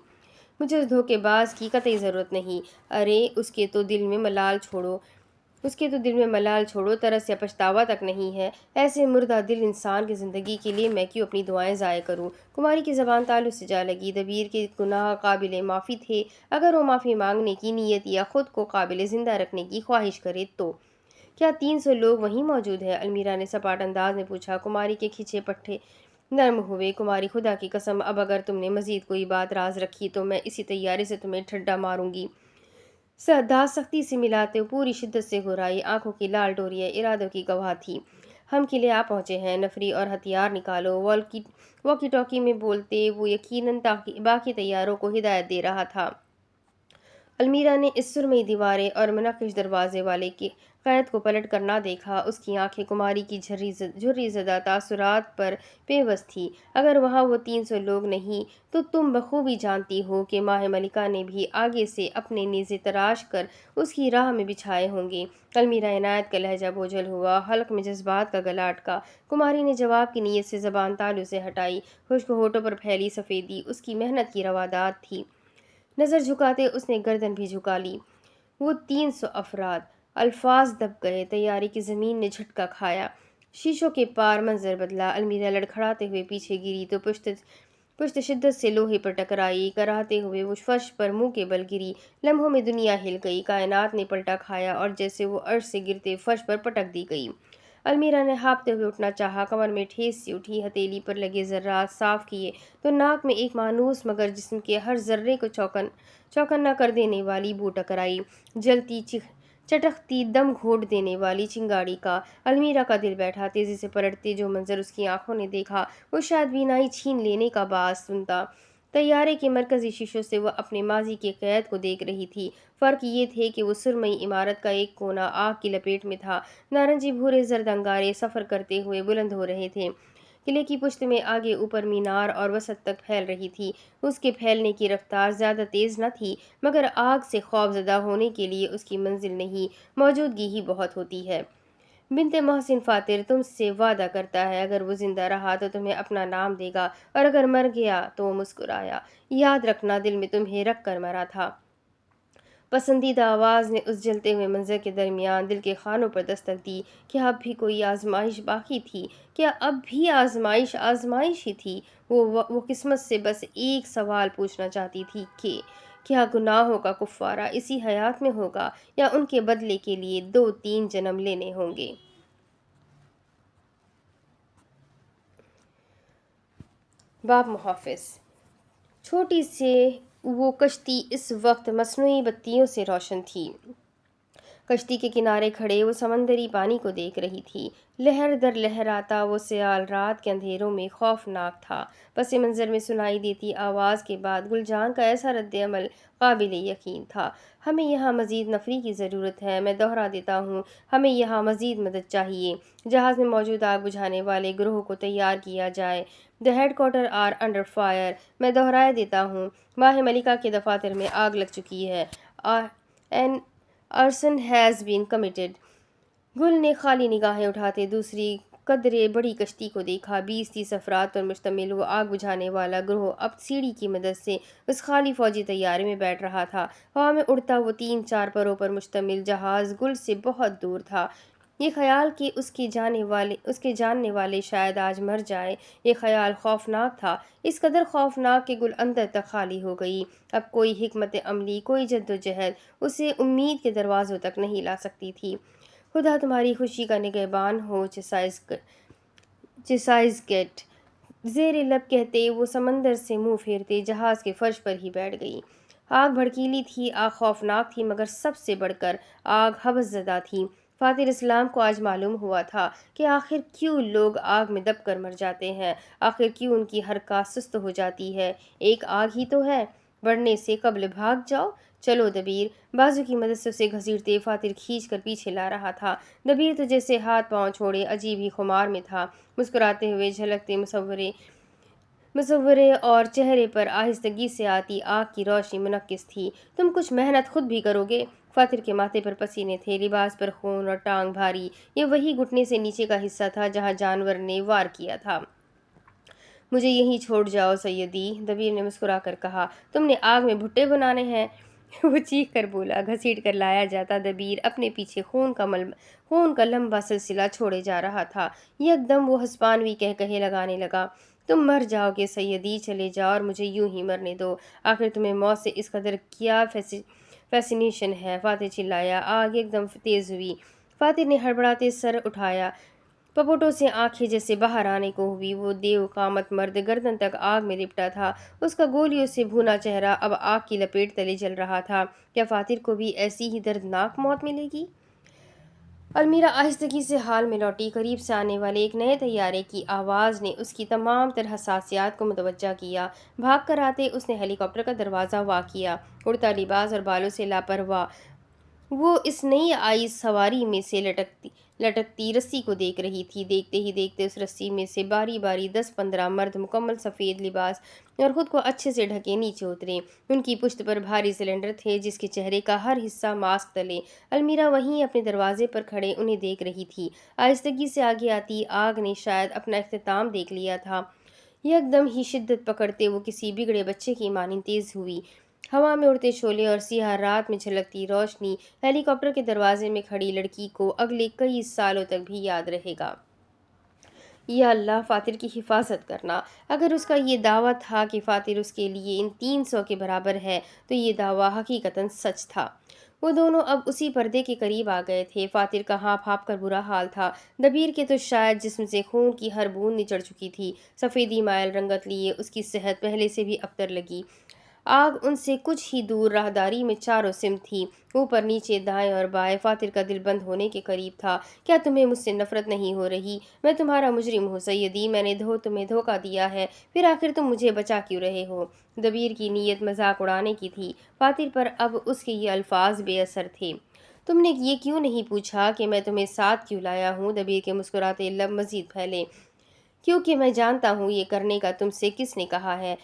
مجھے اس دھوکے باز کی قطعی ضرورت نہیں۔ ارے اس کے تو دل میں ملال چھوڑو، ترس یا پچھتاوا تک نہیں ہے۔ ایسے مردہ دل انسان کی زندگی کے لیے میں کیوں اپنی دعائیں ضائع کروں؟ کماری کی زبان تالو سے جا لگی۔ دبیر کے گناہ قابل معافی تھے۔ اگر وہ معافی مانگنے کی نیت یا خود کو قابل زندہ رکھنے کی خواہش کرے تو کیا 300 لوگ وہیں موجود ہیں؟ المیرا نے سپاٹ انداز میں پوچھا۔ کماری کے کھچے پٹھے نرم ہوئے۔ کماری، خدا کی قسم اب اگر تم نے مزید کوئی بات راز رکھی تو میں اسی طیارے سے تمہیں ٹھڈا ماروں گی۔ دانت سختی سے ملاتے پوری شدت سے گھرائی، آنکھوں کی لال ڈوریاں ارادوں کی گواہ تھی۔ ہم قلعے آ پہنچے ہیں، نفری اور ہتھیار نکالو۔ واکی ٹاکی میں بولتے وہ یقیناً باقی طیاروں کو ہدایت دے رہا تھا۔ المیرا نے اس سرمئی دیواریں اور منقش دروازے والے کے قید کو پلٹ کر نہ دیکھا۔ اس کی آنکھیں کماری کی جھری زدہ تاثرات پر پیوست تھی۔ اگر وہاں وہ 300 لوگ نہیں تو تم بخوبی جانتی ہو کہ ماہ ملکہ نے بھی آگے سے اپنے نیزے تراش کر اس کی راہ میں بچھائے ہوں گے۔ المیرا عنایت کا لہجہ بوجھل ہوا، حلق میں جذبات کا گلا اٹکا۔ کماری نے جواب کی نیت سے زبان تالو سے ہٹائی۔ خشک ہونٹوں پر پھیلی سفیدی اس کی محنت کی روادات تھی۔ نظر جھکاتے اس نے گردن بھی جھکا لی۔ وہ 300 افراد۔ الفاظ دب گئے۔ تیاری کی زمین نے جھٹکا کھایا۔ شیشوں کے پار منظر بدلا۔ المیرا لڑکھڑاتے ہوئے پیچھے گری تو پشت شدت سے لوہے پر ٹکرائی۔ کراہتے ہوئے وہ فرش پر منہ کے بل گری۔ لمحوں میں دنیا ہل گئی۔ کائنات نے پلٹا کھایا اور جیسے وہ عرش سے گرتے فرش پر پٹک دی گئی۔ المیرا نے ہانپتے ہوئے اٹھنا چاہا، کمر میں ٹھیس سی اٹھی۔ ہتھیلی پر لگے ذرات صاف کیے تو ناک میں ایک مانوس مگر جسم کے ہر ذرے کو چوکنا کر دینے والی بو ٹکرائی، جلتی چٹختی دم گھونٹ دینے والی چنگاڑی کا۔ المیرا کا دل بیٹھا۔ تیزی سے پلٹتے جو منظر اس کی آنکھوں نے دیکھا وہ شاید بینائی چھین لینے کا باعث بنتا۔ طیارے کے مرکزی شیشوں سے وہ اپنے ماضی کے قید کو دیکھ رہی تھی۔ فرق یہ تھے کہ وہ سرمئی عمارت کا ایک کونا آگ کی لپیٹ میں تھا۔ نارنجی بھورے زرد انگارے سفر کرتے ہوئے بلند ہو رہے تھے۔ قلعے کی پشت میں آگے اوپر مینار اور وسط تک پھیل رہی تھی۔ اس کے پھیلنے کی رفتار زیادہ تیز نہ تھی مگر آگ سے خوف زدہ ہونے کے لیے اس کی منزل نہیں، موجودگی ہی بہت ہوتی ہے۔ بنت محسن فاتر تم سے وعدہ کرتا ہے اگر وہ زندہ رہا تو تمہیں اپنا نام دے گا اور اگر مر گیا تو وہ مسکرایا۔ یاد رکھنا دل میں تمہیں رکھ کر مرا تھا۔ پسندیدہ آواز نے اس جلتے ہوئے منظر کے درمیان دل کے خانوں پر دستک دی۔ کیا اب بھی کوئی آزمائش باقی تھی؟ کیا اب بھی آزمائش ہی تھی؟ وہ قسمت سے بس ایک سوال پوچھنا چاہتی تھی کہ کیا گناہوں کا کفارہ اسی حیات میں ہوگا یا ان کے بدلے کے لیے 2-3 جنم لینے ہوں گے؟ باب محافظ۔ چھوٹی سے وہ کشتی اس وقت مصنوعی بتیوں سے روشن تھی۔ کشتی کے کنارے کھڑے وہ سمندری پانی کو دیکھ رہی تھی۔ لہر در لہر آتا وہ سیال رات کے اندھیروں میں خوفناک تھا۔ پس منظر میں سنائی دیتی آواز کے بعد گل جان کا ایسا رد عمل قابل یقین تھا۔ ہمیں یہاں مزید نفری کی ضرورت ہے۔ میں دوہرا دیتا ہوں، ہمیں یہاں مزید مدد چاہیے۔ جہاز میں موجود آگ بجھانے والے گروہ کو تیار کیا جائے۔ The headquarters are under fire۔ میں دوہرائے دیتا ہوں، ماہ ملکہ کے دفاتر میں آگ لگ چکی ہے۔ An arson has been committed۔ گل نے خالی نگاہیں اٹھاتے دوسری قدرے بڑی کشتی کو دیکھا۔ 20-30 افراد پر مشتمل وہ آگ بجھانے والا گروہ اب سیڑھی کی مدد سے اس خالی فوجی طیارے میں بیٹھ رہا تھا۔ ہوا میں اڑتا وہ 3-4 پروں پر مشتمل جہاز گل سے بہت دور تھا۔ یہ خیال کہ اس کے جاننے والے شاید آج مر جائے، یہ خیال خوفناک تھا، اس قدر خوفناک کہ گل اندر تک خالی ہو گئی۔ اب کوئی حکمت عملی، کوئی جدوجہد اسے امید کے دروازوں تک نہیں لا سکتی تھی۔ خدا تمہاری خوشی کا نگہبان ہو چیسائز گیٹ۔ زیر لب کہتے وہ سمندر سے منہ پھیرتے جہاز کے فرش پر ہی بیٹھ گئی۔ آگ بھڑکیلی تھی، آگ خوفناک تھی مگر سب سے بڑھ کر آگ حوث زدہ تھی۔ فاتر اسلام کو آج معلوم ہوا تھا کہ آخر کیوں لوگ آگ میں دب کر مر جاتے ہیں، آخر کیوں ان کی حرکات سست ہو جاتی ہے۔ ایک آگ ہی تو ہے، بڑھنے سے قبل بھاگ جاؤ۔ چلو دبیر۔ بازو کی مدد سے اسے گھسیٹتے فاتر کھینچ کر پیچھے لا رہا تھا۔ دبیر تو جیسے ہاتھ پاؤں چھوڑے عجیب ہی خمار میں تھا۔ مسکراتے ہوئے جھلکتے مصورے اور چہرے پر آہستگی سے آتی آگ کی روشنی منعکس تھی۔ تم کچھ محنت خود بھی کرو گے؟ فاتر کے ماتھے پر پسینے تھے، لباس پر خون اور ٹانگ بھاری۔ یہ وہی گھٹنے سے نیچے کا حصہ تھا جہاں جانور نے وار کیا تھا۔ مجھے یہیں چھوڑ جاؤ سیدی، دبیر نے مسکرا کر کہا۔ تم نے آگ میں بھٹے بنانے ہیں؟ وہ چیخ کر بولا۔ گھسیٹ کر لایا جاتا دبیر اپنے پیچھے خون کا لمبا سلسلہ چھوڑے جا رہا تھا۔ یکدم وہ ہسپانوی کہکہے لگانے لگا۔ تم مر جاؤ گے سیدی، چلے جاؤ اور مجھے یوں ہی مرنے دو۔ آخر تمہیں موت سے اس قدر کیا فیسینیشن ہے؟ فاتر چلایا۔ آگ یکدم تیز ہوئی۔ فاتر نے ہڑبڑاتے سر اٹھایا، پپوٹوں سے آنکھیں جیسے باہر آنے کو ہوئی۔ وہ دیو قامت مرد گردن تک آگ میں لپٹا تھا، اس کا گولیوں سے بھونا چہرہ اب آگ کی لپیٹ تلے جل رہا تھا۔ کیا فاتر کو بھی ایسی ہی دردناک موت ملے گی؟ المیرا آہستگی سے ہال میں لوٹی۔ قریب سے آنے والے ایک نئے طیارے کی آواز نے اس کی تمام تر حساسیات کو متوجہ کیا۔ بھاگ کر آتے اس نے ہیلی کاپٹر کا دروازہ وا کیا۔ اڑتا لباس اور بالوں سے لاپرواہ وہ اس نئی آئی سواری میں سے لٹکتی رسی کو دیکھ رہی تھی۔ دیکھتے ہی دیکھتے اس رسی میں سے باری باری 10-15 مرد مکمل سفید لباس اور خود کو اچھے سے ڈھکے نیچے اترے۔ ان کی پشت پر بھاری سلنڈر تھے جس کے چہرے کا ہر حصہ ماسک تلے۔ المیرا وہیں اپنے دروازے پر کھڑے انہیں دیکھ رہی تھی۔ آہستگی سے آگے آتی آگ نے شاید اپنا اختتام دیکھ لیا تھا۔ یکدم ہی شدت پکڑتے وہ کسی بگڑے بچے کی مانند تیز ہوئی۔ ہوا میں اڑتے شعلے اور سیاہ رات میں جھلکتی روشنی ہیلی کاپٹر کے دروازے میں کھڑی لڑکی کو اگلے کئی سالوں تک بھی یاد رہے گا۔ یا اللہ، فاتر کی حفاظت کرنا۔ اگر اس کا یہ دعویٰ تھا کہ فاتر اس کے لیے ان 300 کے برابر ہے تو یہ دعویٰ حقیقتاً سچ تھا۔ وہ دونوں اب اسی پردے کے قریب آ گئے تھے۔ فاتر کا ہانپ ہانپ کر برا حال تھا۔ دبیر کے تو شاید جسم سے خون کی ہر بوند نچڑ چکی تھی۔ سفیدی مائل رنگت لیے اس کی صحت پہلے سے بھی ابتر لگی۔ آگ ان سے کچھ ہی دور راہداری میں چاروں سمت تھی، اوپر نیچے دائیں اور بائیں۔ فاتر کا دل بند ہونے کے قریب تھا۔ کیا تمہیں مجھ سے نفرت نہیں ہو رہی؟ میں تمہارا مجرم ہوں سیدی، میں نے تمہیں دھوکہ دیا ہے، پھر آخر تم مجھے بچا کیوں رہے ہو؟ دبیر کی نیت مذاق اڑانے کی تھی۔ فاتر پر اب اس کے یہ الفاظ بے اثر تھے۔ تم نے یہ کیوں نہیں پوچھا کہ میں تمہیں ساتھ کیوں لایا ہوں؟ دبیر کے مسکراتے لب مزید پھیلے۔ کیونکہ میں جانتا ہوں یہ کرنے کا تم سے کس نے کہا ہے۔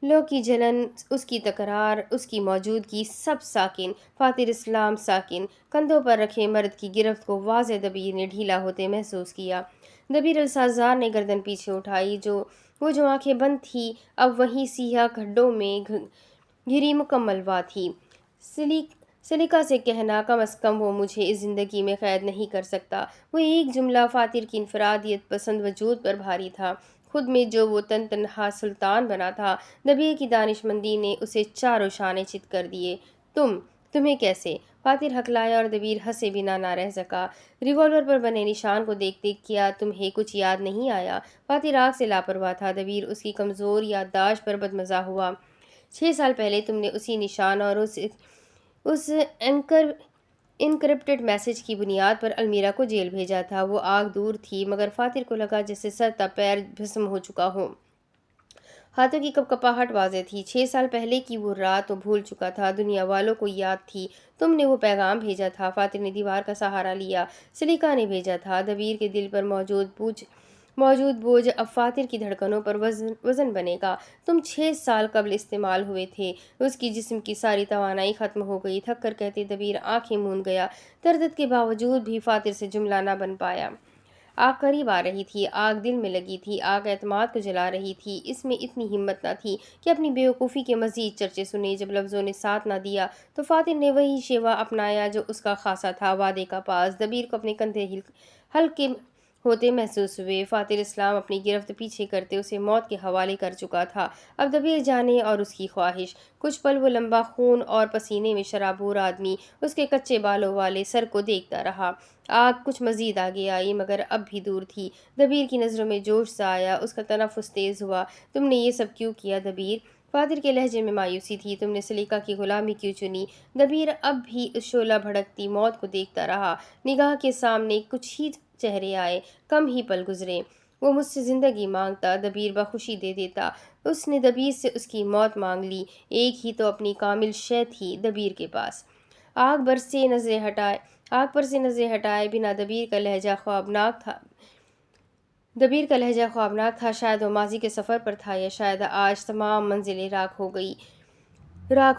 لو کی جلن، اس کی تکرار، اس کی موجودگی، سب ساکن۔ فاتر اسلام ساکن۔ کندھوں پر رکھے مرد کی گرفت کو واضح دبیر نے ڈھیلا ہوتے محسوس کیا۔ دبیر السازار نے گردن پیچھے اٹھائی۔ وہ جو آنکھیں بند تھی اب وہیں سیاہ کھڈوں میں گھری مکمل وا تھی۔ سلیقہ سے کہنا، کم از کم وہ مجھے اس زندگی میں قید نہیں کر سکتا۔ وہ ایک جملہ فاتر کی انفرادیت پسند وجود پر بھاری تھا۔ خود میں جو وہ تنہا سلطان بنا تھا، دبیر کی دانش مندی نے اسے چاروں شانے چت کر دیے۔ تمہیں کیسے؟ فاتر ہکلایا اور دبیر ہنسے بنا نہ رہ سکا۔ ریوالور پر بنے نشان کو دیکھتے، کیا تمہیں کچھ یاد نہیں آیا؟ فاتر آگ سے لاپرواہ تھا۔ دبیر اس کی کمزور یادداشت پر بدمزہ ہوا۔ 6 سال پہلے تم نے اسی نشان اور اس انکرپٹڈ میسج کی بنیاد پر المیرا کو جیل بھیجا تھا۔ وہ آگ دور تھی مگر فاتر کو لگا جیسے سر تا پیر بھسم ہو چکا ہو۔ ہاتھوں کی کپکپاہٹ واضح تھی۔ 6 سال پہلے کی وہ رات وہ بھول چکا تھا، دنیا والوں کو یاد تھی۔ تم نے وہ پیغام بھیجا تھا۔ فاتر نے دیوار کا سہارا لیا۔ سلیقہ نے بھیجا تھا۔ دبیر کے دل پر موجود بوجھ اب فاتر کی دھڑکنوں پر وزن بنے گا۔ تم 6 سال قبل استعمال ہوئے تھے۔ اس کی جسم کی ساری توانائی ختم ہو گئی۔ تھک کر کہتے دبیر آنکھیں موند گیا۔ تردد کے باوجود بھی فاتر سے جملہ نہ بن پایا۔ آگ قریب آ رہی تھی، آگ دل میں لگی تھی، آگ اعتماد کو جلا رہی تھی۔ اس میں اتنی ہمت نہ تھی کہ اپنی بے وقوفی کے مزید چرچے سنے۔ جب لفظوں نے ساتھ نہ دیا تو فاتر نے وہی شیوا اپنایا جو اس کا خاصا تھا، وعدے کا پاس۔ دبیر کو اپنے کندھے ہلکے ہوتے محسوس ہوئے۔ فاتر اسلام اپنی گرفت پیچھے کرتے اسے موت کے حوالے کر چکا تھا۔ اب دبیر جانے اور اس کی خواہش۔ کچھ پل وہ لمبا خون اور پسینے میں شرابور آدمی اس کے کچے بالوں والے سر کو دیکھتا رہا۔ آگ کچھ مزید آگے آئی مگر اب بھی دور تھی۔ دبیر کی نظروں میں جوش سا آیا، اس کا تنفس تیز ہوا۔ تم نے یہ سب کیوں کیا دبیر؟ فاتر کے لہجے میں مایوسی تھی۔ تم نے سلیقہ کی غلامی کیوں چنی؟ دبیر اب بھی اس شعلہ بھڑکتی موت کو دیکھتا رہا۔ نگاہ کے سامنے کچھ ہی چہرے آئے، کم ہی پل گزرے۔ وہ مجھ سے زندگی مانگتا، دبیر بخوشی دے دیتا۔ اس نے دبیر سے اس کی موت مانگ لی۔ ایک ہی تو اپنی کامل شے تھی دبیر کے پاس۔ آگ پر سے نظریں ہٹائے بنا دبیر کا لہجہ خوابناک تھا۔ شاید وہ ماضی کے سفر پر تھا یا شاید آج تمام منزلیں راکھ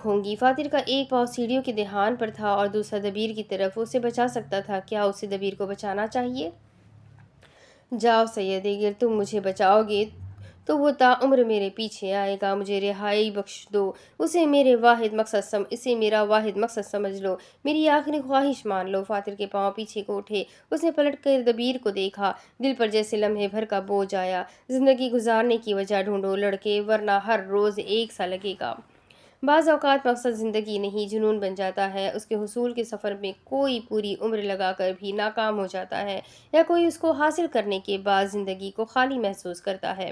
ہوں گی۔ فاتر کا ایک پاؤں سیڑھیوں کے دہان پر تھا اور دوسرا دبیر کی طرف۔ وہ اسے بچا سکتا تھا۔ کیا اسے دبیر کو بچانا چاہیے؟ جاؤ سیدی، اگر تم مجھے بچاؤ گے تو وہ تا عمر میرے پیچھے آئے گا۔ مجھے رہائی بخش دو۔ اسے میرا واحد مقصد سمجھ لو، میری آخری خواہش مان لو۔ فاتر کے پاؤں پیچھے کو اٹھے۔ اس نے پلٹ کر دبیر کو دیکھا۔ دل پر جیسے لمحے بھر کا بوجھ آیا۔ زندگی گزارنے کی وجہ ڈھونڈو لڑکے، ورنہ ہر روز ایک سا لگے گا۔ بعض اوقات مقصد زندگی نہیں، جنون بن جاتا ہے۔ اس کے حصول کے سفر میں کوئی پوری عمر لگا کر بھی ناکام ہو جاتا ہے، یا کوئی اس کو حاصل کرنے کے بعد زندگی کو خالی محسوس کرتا ہے۔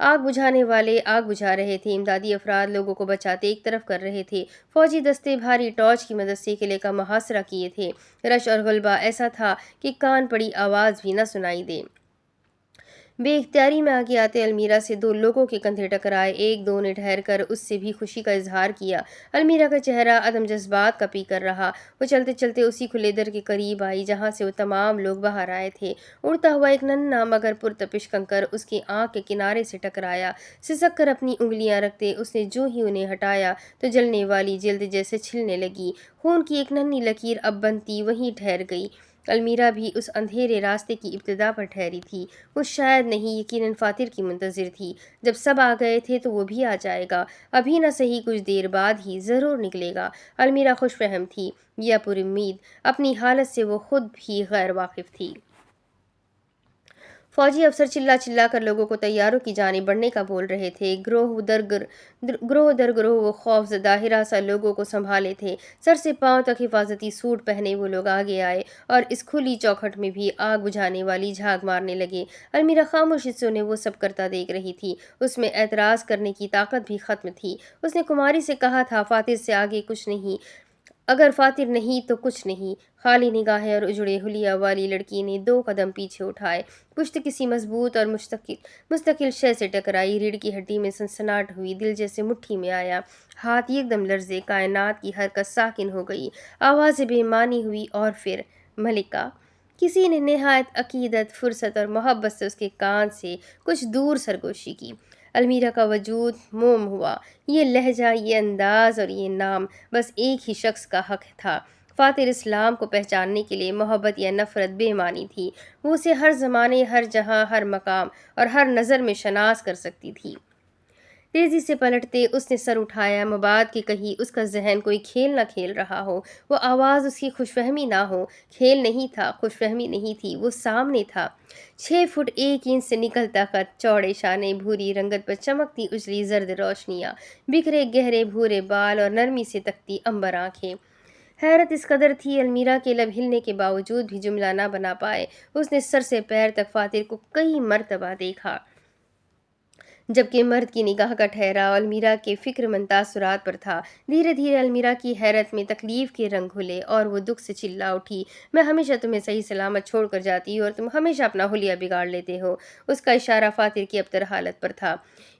آگ بجھانے والے آگ بجھا رہے تھے، امدادی افراد لوگوں کو بچاتے ایک طرف کر رہے تھے، فوجی دستے بھاری ٹارچ کی مدد سے قلعے کا محاصرہ کیے تھے۔ رش اور غلبہ ایسا تھا کہ کان پڑی آواز بھی نہ سنائی دے۔ بے اختیاری میں آگے آتے المیرا سے دو لوگوں کے کندھے ٹکرائے، ایک دو نے ٹھہر کر اس سے بھی خوشی کا اظہار کیا۔ المیرا کا چہرہ عدم جذبات کا پی کر رہا۔ وہ چلتے چلتے اسی کھلے در کے قریب آئی جہاں سے وہ تمام لوگ باہر آئے تھے۔ اڑتا ہوا ایک ننھا مگر پرتپش کنکر اس کی آنکھ کے کنارے سے ٹکرایا۔ سسک کر اپنی انگلیاں رکھتے اس نے جو ہی انہیں ہٹایا تو جلنے والی جلد جیسے چھلنے لگی۔ خون کی ایک ننھی لکیر اب بنتی وہیں ٹھہر گئی۔ المیرا بھی اس اندھیرے راستے کی ابتدا پر ٹھہری تھی۔ وہ شاید نہیں، یقیناً فاتر کی منتظر تھی۔ جب سب آ گئے تھے تو وہ بھی آ جائے گا، ابھی نہ صحیح کچھ دیر بعد ہی ضرور نکلے گا۔ المیرا خوش فہم تھی یا پر امید، اپنی حالت سے وہ خود بھی غیر واقف تھی۔ فوجی افسر چلا چلا کر لوگوں کو تیاروں کی جانب بڑھنے کا بول رہے تھے۔ گروہ در گروہ وہ خوف زدہ ہراساں لوگوں کو سنبھالے تھے۔ سر سے پاؤں تک حفاظتی سوٹ پہنے وہ لوگ آگے آئے اور اس کھلی چوکھٹ میں بھی آگ بجھانے والی جھاگ مارنے لگے۔ المیرا خاموشی سے انہیں وہ سب کرتا دیکھ رہی تھی۔ اس میں اعتراض کرنے کی طاقت بھی ختم تھی۔ اس نے کماری سے کہا تھا، فاتر سے آگے کچھ نہیں، اگر فاتر نہیں تو کچھ نہیں۔ خالی نگاہیں اور اجڑے حلیہ والی لڑکی نے دو قدم پیچھے اٹھائے۔ پشت کسی مضبوط اور مستقل شے سے ٹکرائی، ریڑھ کی ہڈی میں سنسناہٹ ہوئی، دل جیسے مٹھی میں آیا، ہاتھ یک دم لرزے، کائنات کی حرکت ساکن ہو گئی، آوازیں بے معنی ہوئی اور پھر ملکہ! کسی نے نہایت عقیدت، فرصت اور محبت سے اس کے کان سے کچھ دور سرگوشی کی۔ المیرا کا وجود موم ہوا۔ یہ لہجہ، یہ انداز اور یہ نام، بس ایک ہی شخص کا حق تھا۔ فاتر اسلام کو پہچاننے کے لیے محبت یا نفرت بے معنی تھی۔ وہ اسے ہر زمانے، ہر جہاں، ہر مقام اور ہر نظر میں شناس کر سکتی تھی۔ تیزی سے پلٹتے اس نے سر اٹھایا، مباد کہ کہیں اس کا ذہن کوئی کھیل نہ کھیل رہا ہو، وہ آواز اس کی خوش فہمی نہ ہو۔ کھیل نہیں تھا، خوش فہمی نہیں تھی، وہ سامنے تھا۔ 6 فٹ 1 انچ سے نکلتا قد، چوڑے شانے، بھوری رنگت پر چمکتی اجلی زرد روشنیاں، بکھرے گہرے بھورے بال اور نرمی سے تکتی امبر آنکھیں۔ حیرت اس قدر تھی، المیرا کے لب ہلنے کے باوجود بھی جملہ نہ بنا پائے۔ اس نے سر سے پیر تک فاتر کو کئی مرتبہ دیکھا، جبکہ مرد کی نگاہ کا ٹھہراؤ المیرا کے فکر مند تاثرات پر تھا۔ دھیرے دھیرے المیرا کی حیرت میں تکلیف کے رنگ گھلے اور وہ دکھ سے چلا اٹھی، میں ہمیشہ تمہیں صحیح سلامت چھوڑ کر جاتی ہوں اور تم ہمیشہ اپنا حلیہ بگاڑ لیتے ہو۔ اس کا اشارہ فاتر کی ابتر حالت پر تھا۔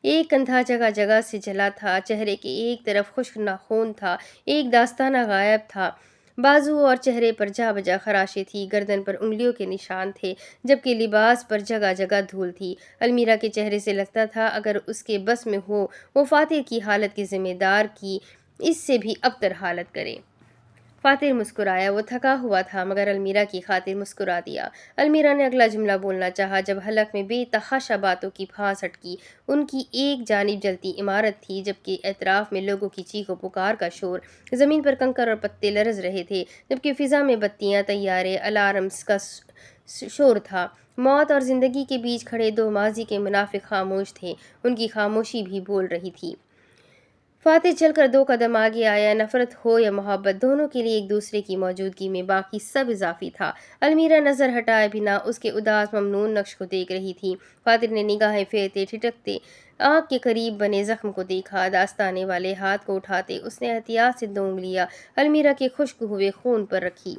ایک کندھا جگہ جگہ سے جلا تھا، چہرے کے ایک طرف خشک خون تھا، ایک داستانہ غائب تھا، بازو اور چہرے پر جا بجا خراشیں تھی، گردن پر انگلیوں کے نشان تھے، جبکہ لباس پر جگہ جگہ دھول تھی۔ المیرا کے چہرے سے لگتا تھا اگر اس کے بس میں ہو وہ فاتر کی حالت کے ذمہ دار کی اس سے بھی ابتر حالت کرے۔ فاتر مسکرایا، وہ تھکا ہوا تھا مگر المیرا کی خاطر مسکرا دیا۔ المیرا نے اگلا جملہ بولنا چاہا جب حلق میں بے تحاشا باتوں کی پھانس اٹکی۔ ان کی ایک جانب جلتی عمارت تھی جبکہ اطراف میں لوگوں کی چیخ و پکار کا شور، زمین پر کنکر اور پتے لرز رہے تھے، جبکہ فضا میں بتیاں، طیارے، الارمز کا شور تھا۔ موت اور زندگی کے بیچ کھڑے دو ماضی کے منافق خاموش تھے، ان کی خاموشی بھی بول رہی تھی۔ فاتر چل کر 2 قدم آگے آیا، نفرت ہو یا محبت، دونوں کے لیے ایک دوسرے کی موجودگی میں باقی سب اضافی تھا۔ المیرا نظر ہٹائے بنا اس کے اداس ممنون نقش کو دیکھ رہی تھی۔ فاتر نے نگاہیں پھیرتے ٹھٹکتے آنکھ کے قریب بنے زخم کو دیکھا، داستانے والے ہاتھ کو اٹھاتے اس نے احتیاط سے 2 انگلیاں المیرا کے خشک ہوئے خون پر رکھی۔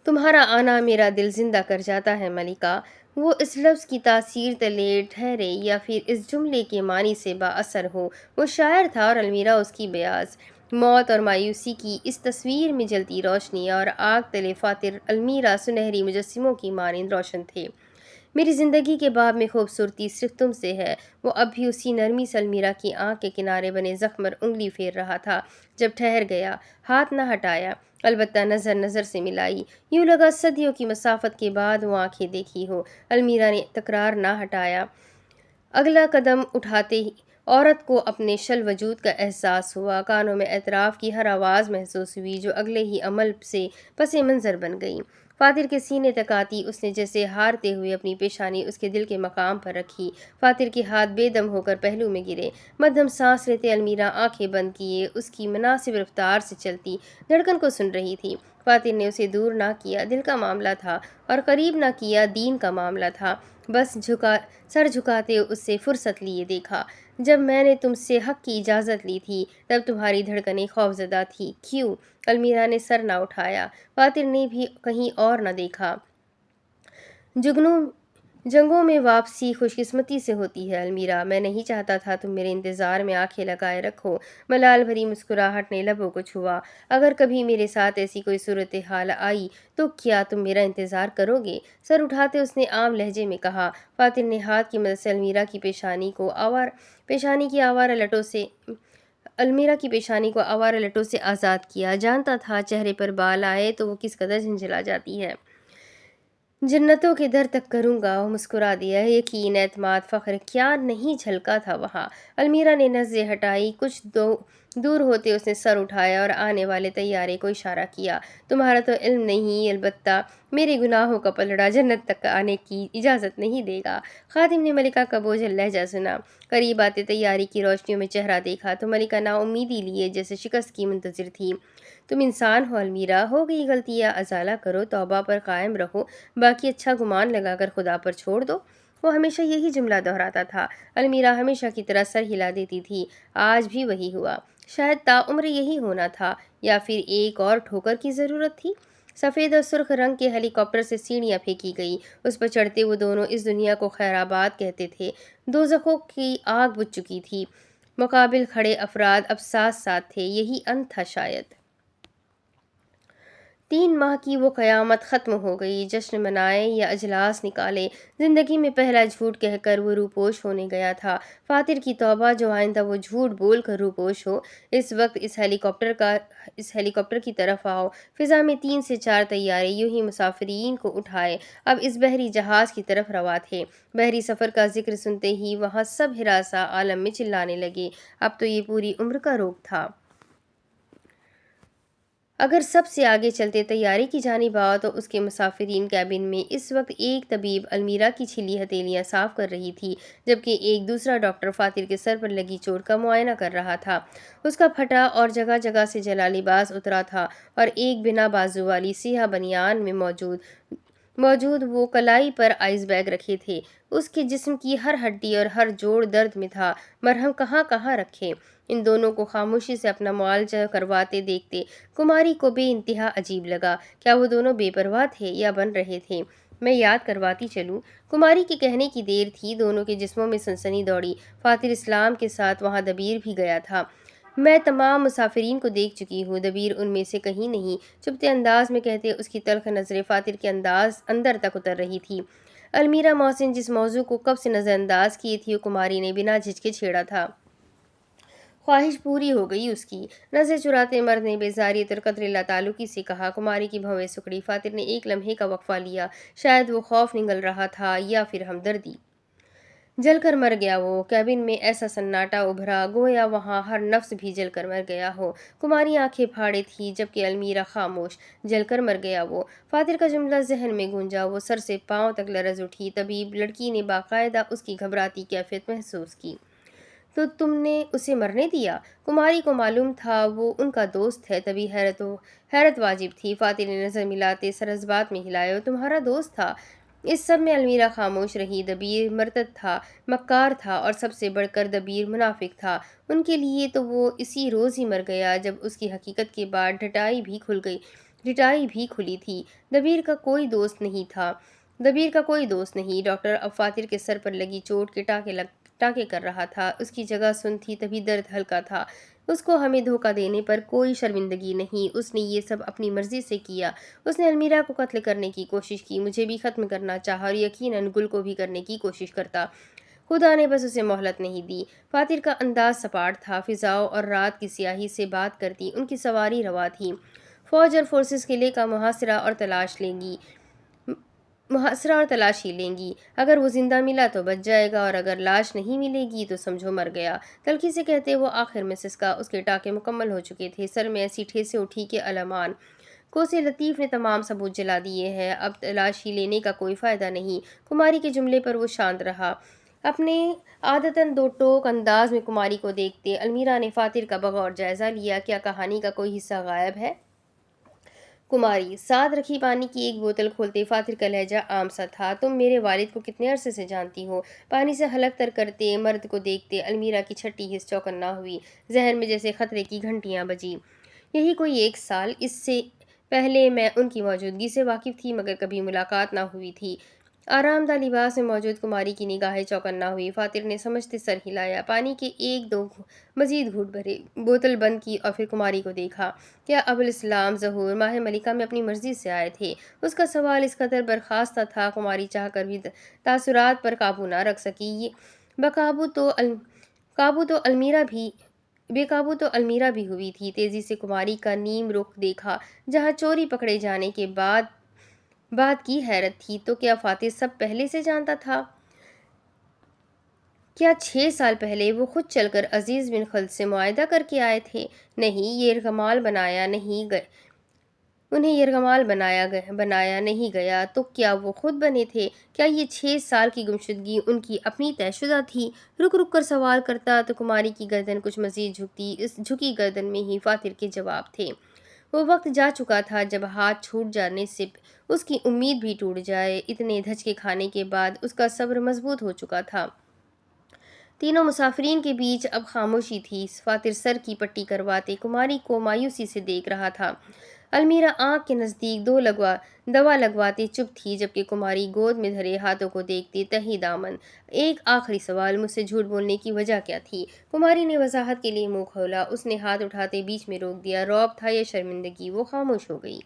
تمہارا آنا میرا دل زندہ کر جاتا ہے ملکہ۔ وہ اس لفظ کی تاثیر تلے ٹھہرے یا پھر اس جملے کے معنی سے با اثر ہو، وہ شاعر تھا اور المیرا اس کی بیاض۔ موت اور مایوسی کی اس تصویر میں جلتی روشنی اور آگ تلے فاتر المیرا سنہری مجسموں کی مانند روشن تھے۔ میری زندگی کے باب میں خوبصورتی صرف تم سے ہے، وہ اب بھی اسی نرمی سے المیرا کی آنکھ کے کنارے بنے زخم پر انگلی پھیر رہا تھا۔ جب ٹھہر گیا، ہاتھ نہ ہٹایا، البتہ نظر نظر سے ملائی، یوں لگا صدیوں کی مسافت کے بعد وہ آنکھیں دیکھی ہو۔ المیرا نے تکرار نہ ہٹایا۔ اگلا قدم اٹھاتے ہی عورت کو اپنے شل وجود کا احساس ہوا، کانوں میں اطراف کی ہر آواز محسوس ہوئی جو اگلے ہی عمل سے پس منظر بن گئی۔ فاتر کے سینے تک آتی اس نے جیسے ہارتے ہوئے اپنی پیشانی اس کے دل کے مقام پر رکھی۔ فاتر کے ہاتھ بے دم ہو کر پہلو میں گرے، مدھم سانس لیتے المیرا آنکھیں بند کیے اس کی مناسب رفتار سے چلتی دھڑکن کو سن رہی تھی۔ فاتر نے اسے دور نہ کیا، دل کا معاملہ تھا، اور قریب نہ کیا، دین کا معاملہ تھا۔ بس سر جھکاتے اس سے فرصت لیے دیکھا۔ جب میں نے تم سے حق کی اجازت لی تھی تب تمہاری دھڑکنیں خوفزدہ تھی، کیوں؟ المیرا نے سر نہ اٹھایا۔ فاتر نے بھی کہیں اور نہ دیکھا۔ جنگوں میں واپسی خوش قسمتی سے ہوتی ہے المیرا، میں نہیں چاہتا تھا تم میرے انتظار میں آنکھیں لگائے رکھو۔ ملال بھری مسکراہٹ نے لبوں کو چھوا۔ اگر کبھی میرے ساتھ ایسی کوئی صورتحال آئی تو کیا تم میرا انتظار کرو گے؟ سر اٹھاتے اس نے عام لہجے میں کہا۔ فاتر نے ہاتھ کی مدد سے المیرا کی پیشانی کی آوارہ لٹوں سے آزاد کیا۔ جانتا تھا چہرے پر بال آئے تو وہ کس قدر جھنجھلا جاتی ہے۔ جنتوں کے در تک کروں گا، وہ مسکرا دیا۔ یقین، اعتماد، فخر کیا نہیں جھلکا تھا وہاں۔ المیرا نے نظریں ہٹائی۔ کچھ دور ہوتے اس نے سر اٹھایا اور آنے والے طیارے کو اشارہ کیا۔ تمہارا تو علم نہیں، البتہ میرے گناہوں کا پلڑا جنت تک آنے کی اجازت نہیں دے گا۔ خادم نے ملکہ کا بوجھل لہجہ سنا۔ قریب آتے طیارے کی روشنیوں میں چہرہ دیکھا تو ملکہ نا امیدی لیے جیسے شکست کی منتظر تھی۔ تم انسان ہو المیرا، ہو گئی غلطیاں ازالہ کرو، توبہ پر قائم رہو، باقی اچھا گمان لگا کر خدا پر چھوڑ دو۔ وہ ہمیشہ یہی جملہ دہراتا تھا۔ المیرا ہمیشہ کی طرح سر ہلا دیتی تھی۔ آج بھی وہی ہوا۔ شاید تاعمر یہی ہونا تھا، یا پھر ایک اور ٹھوکر کی ضرورت تھی۔ سفید اور سرخ رنگ کے ہیلی کاپٹر سے سیڑھیاں پھینکی گئی۔ اس پر چڑھتے وہ دونوں اس دنیا کو خیر آباد کہتے تھے۔ دوزخوں کی آگ بجھ چکی تھی۔ مقابل کھڑے افراد اب ساتھ ساتھ تھے۔ یہی انت تھا شاید۔ 3 ماہ کی وہ قیامت ختم ہو گئی۔ جشن منائے یا اجلاس نکالے، زندگی میں پہلا جھوٹ کہہ کر وہ روپوش ہونے گیا تھا۔ فاتر کی توبہ جو آئندہ وہ جھوٹ بول کر روپوش ہو۔ اس وقت اس ہیلی کاپٹر کی طرف آؤ۔ فضا میں 3 سے 4 طیارے یوں ہی مسافرین کو اٹھائے اب اس بحری جہاز کی طرف رواں تھے۔ بحری سفر کا ذکر سنتے ہی وہاں سب ہراساں عالم میں چلانے لگے۔ اب تو یہ پوری عمر کا روگ تھا۔ اگر سب سے آگے چلتے طیارے کی جانب آؤ تو اس کے مسافرین کیبن میں اس وقت ایک طبیب المیرا کی چھلی ہتھیلیاں صاف کر رہی تھی، جبکہ ایک دوسرا ڈاکٹر فاتر کے سر پر لگی چوٹ کا معائنہ کر رہا تھا۔ اس کا پھٹا اور جگہ جگہ سے جلا لباس اترا تھا اور ایک بنا بازو والی سیاہ بنیان میں موجود وہ کلائی پر آئس بیگ رکھے تھے۔ اس کے جسم کی ہر ہڈی اور ہر جوڑ درد میں تھا۔ مرہم کہاں کہاں رکھے۔ ان دونوں کو خاموشی سے اپنا معالجہ کرواتے دیکھتے کماری کو بے انتہا عجیب لگا۔ کیا وہ دونوں بے پرواہ تھے یا بن رہے تھے؟ میں یاد کرواتی چلوں۔ کماری کے کہنے کی دیر تھی، دونوں کے جسموں میں سنسنی دوڑی۔ فاتر اسلام کے ساتھ وہاں دبیر بھی گیا تھا۔ میں تمام مسافرین کو دیکھ چکی ہوں، دبیر ان میں سے کہیں نہیں، چپتے انداز میں کہتے اس کی تلخ نظریں فاتر کے اندر تک اتر رہی تھی۔ المیرا محسن جس موضوع کو کب سے نظر انداز کیے تھی، وہ کماری نے بنا جھجکے چھیڑا تھا۔ خواہش پوری ہو گئی اس کی۔ نظر چراتے مرد نے بیزاریت اور قدر لاتعلقی سے کہا۔ کماری کی بھویں سکڑی۔ فاتر نے ایک لمحے کا وقفہ لیا۔ شاید وہ خوف نگل رہا تھا یا پھر ہمدردی۔ جل کر مر گیا وہ۔ کیبن میں ایسا سناٹا ابھرا گویا وہاں ہر نفس بھی جل کر مر گیا ہو۔ کماری آنکھیں پھاڑے تھی جبکہ المیرا خاموش۔ جل کر مر گیا وہ۔ فاتر کا جملہ ذہن میں گونجا۔ وہ سر سے پاؤں تک لرز اٹھی۔ طبیب لڑکی نے باقاعدہ اس کی گھبراتی کیفیت محسوس کی۔ تو تم نے اسے مرنے دیا؟ کماری کو معلوم تھا وہ ان کا دوست ہے، تبھی حیرت واجب تھی۔ فاتر نے نظر ملاتے سر اس بات میں ہلایا۔ وہ تمہارا دوست تھا؟ اس سب میں المیرا خاموش رہی۔ دبیر مرتد تھا، مکار تھا اور سب سے بڑھ کر دبیر منافق تھا۔ ان کے لیے تو وہ اسی روز ہی مر گیا جب اس کی حقیقت کے بعد ڈٹائی بھی کھلی تھی۔ دبیر کا کوئی دوست نہیں۔ ڈاکٹر اب فاتر کے سر پر لگی چوٹ کے ٹانکے کر رہا تھا۔ اس کی جگہ سن تھی تبھی درد ہلکا تھا۔ اس کو ہمیں دھوکہ دینے پر کوئی شرمندگی نہیں۔ اس نے یہ سب اپنی مرضی سے کیا۔ اس نے المیرا کو قتل کرنے کی کوشش کی، مجھے بھی ختم کرنا چاہا اور یقیناً گل کو بھی کرنے کی کوشش کرتا۔ خدا نے بس اسے مہلت نہیں دی۔ فاتر کا انداز سپاٹ تھا۔ فضاؤں اور رات کی سیاہی سے بات کرتی ان کی سواری رواں تھی۔ فوج اور فورسز قلعے کا محاصرہ اور تلاش ہی لیں گی۔ اگر وہ زندہ ملا تو بچ جائے گا اور اگر لاش نہیں ملے گی تو سمجھو مر گیا۔ تلخی سے کہتے وہ آخر میں سسکا۔ اس کے ٹانکے مکمل ہو چکے تھے۔ سر میں ایسی ٹھیسیں اٹھی کہ الامان کوسے لطیف نے تمام ثبوت جلا دیے ہیں۔ اب تلاشی لینے کا کوئی فائدہ نہیں۔ کماری کے جملے پر وہ شانت رہا۔ اپنے عادتاً دو ٹوک انداز میں کماری کو دیکھتے المیرا نے فاتر کا بغور جائزہ لیا۔ کیا کہانی کا کوئی حصہ غائب ہے؟ کماری ساتھ رکھی پانی کی ایک بوتل کھولتے فاتر کا لہجہ عام سا تھا۔ تم میرے والد کو کتنے عرصے سے جانتی ہو؟ پانی سے حلق تر کرتے مرد کو دیکھتے المیرا کی چھٹی حس چوکنا ہوئی، ذہن میں جیسے خطرے کی گھنٹیاں بجی۔ یہی کوئی 1 سال، اس سے پہلے میں ان کی موجودگی سے واقف تھی مگر کبھی ملاقات نہ ہوئی تھی۔ آرام دہ لباس میں موجود کماری کی نگاہیں چوکنا ہوئی۔ فاتر نے سمجھتے سر ہلایا، پانی کے 1 2 مزید گھونٹ بھرے، بوتل بند کی اور پھر کماری کو دیکھا۔ کیا ابوالاسلام ظہور ماہ ملکہ میں اپنی مرضی سے آئے تھے؟ اس کا سوال اس قدر برخاستہ تھا، کماری چاہ کر بھی تاثرات پر قابو نہ رکھ سکی۔ بے قابو تو المیرا بھی ہوئی تھی۔ تیزی سے کماری کا نیم رخ دیکھا جہاں چوری پکڑے جانے کے بعد کی حیرت تھی۔ تو کیا فاتح سب پہلے سے جانتا تھا؟ کیا 6 سال پہلے وہ خود چل کر عزیز بن خلد سے معاہدہ کر کے آئے تھے؟ نہیں، انہیں یرغمال بنایا نہیں گیا تو کیا وہ خود بنے تھے؟ کیا یہ 6 سال کی گمشدگی ان کی اپنی طے شدہ تھی؟ رک رک کر سوال کرتا تو کماری کی گردن کچھ مزید جھکتی، اس جھکی گردن میں ہی فاتر کے جواب تھے۔ وہ وقت جا چکا تھا جب ہاتھ چھوٹ جانے سے اس کی امید بھی ٹوٹ جائے۔ اتنے دھچکے کھانے کے بعد اس کا صبر مضبوط ہو چکا تھا۔ تینوں مسافرین کے بیچ اب خاموشی تھی۔ فاتر سر کی پٹی کرواتے کماری کو مایوسی سے دیکھ رہا تھا۔ المیرا آنکھ کے نزدیک دوا لگواتے چپ تھی، جبکہ کماری گود میں دھرے ہاتھوں کو دیکھتی تہی دامن۔ ایک آخری سوال، مجھ سے جھوٹ بولنے کی وجہ کیا تھی؟ کماری نے وضاحت کے لیے منہ کھولا۔ اس نے ہاتھ اٹھاتے بیچ میں روک دیا۔ رعب تھا یا شرمندگی؟ وہ خاموش ہو گئی۔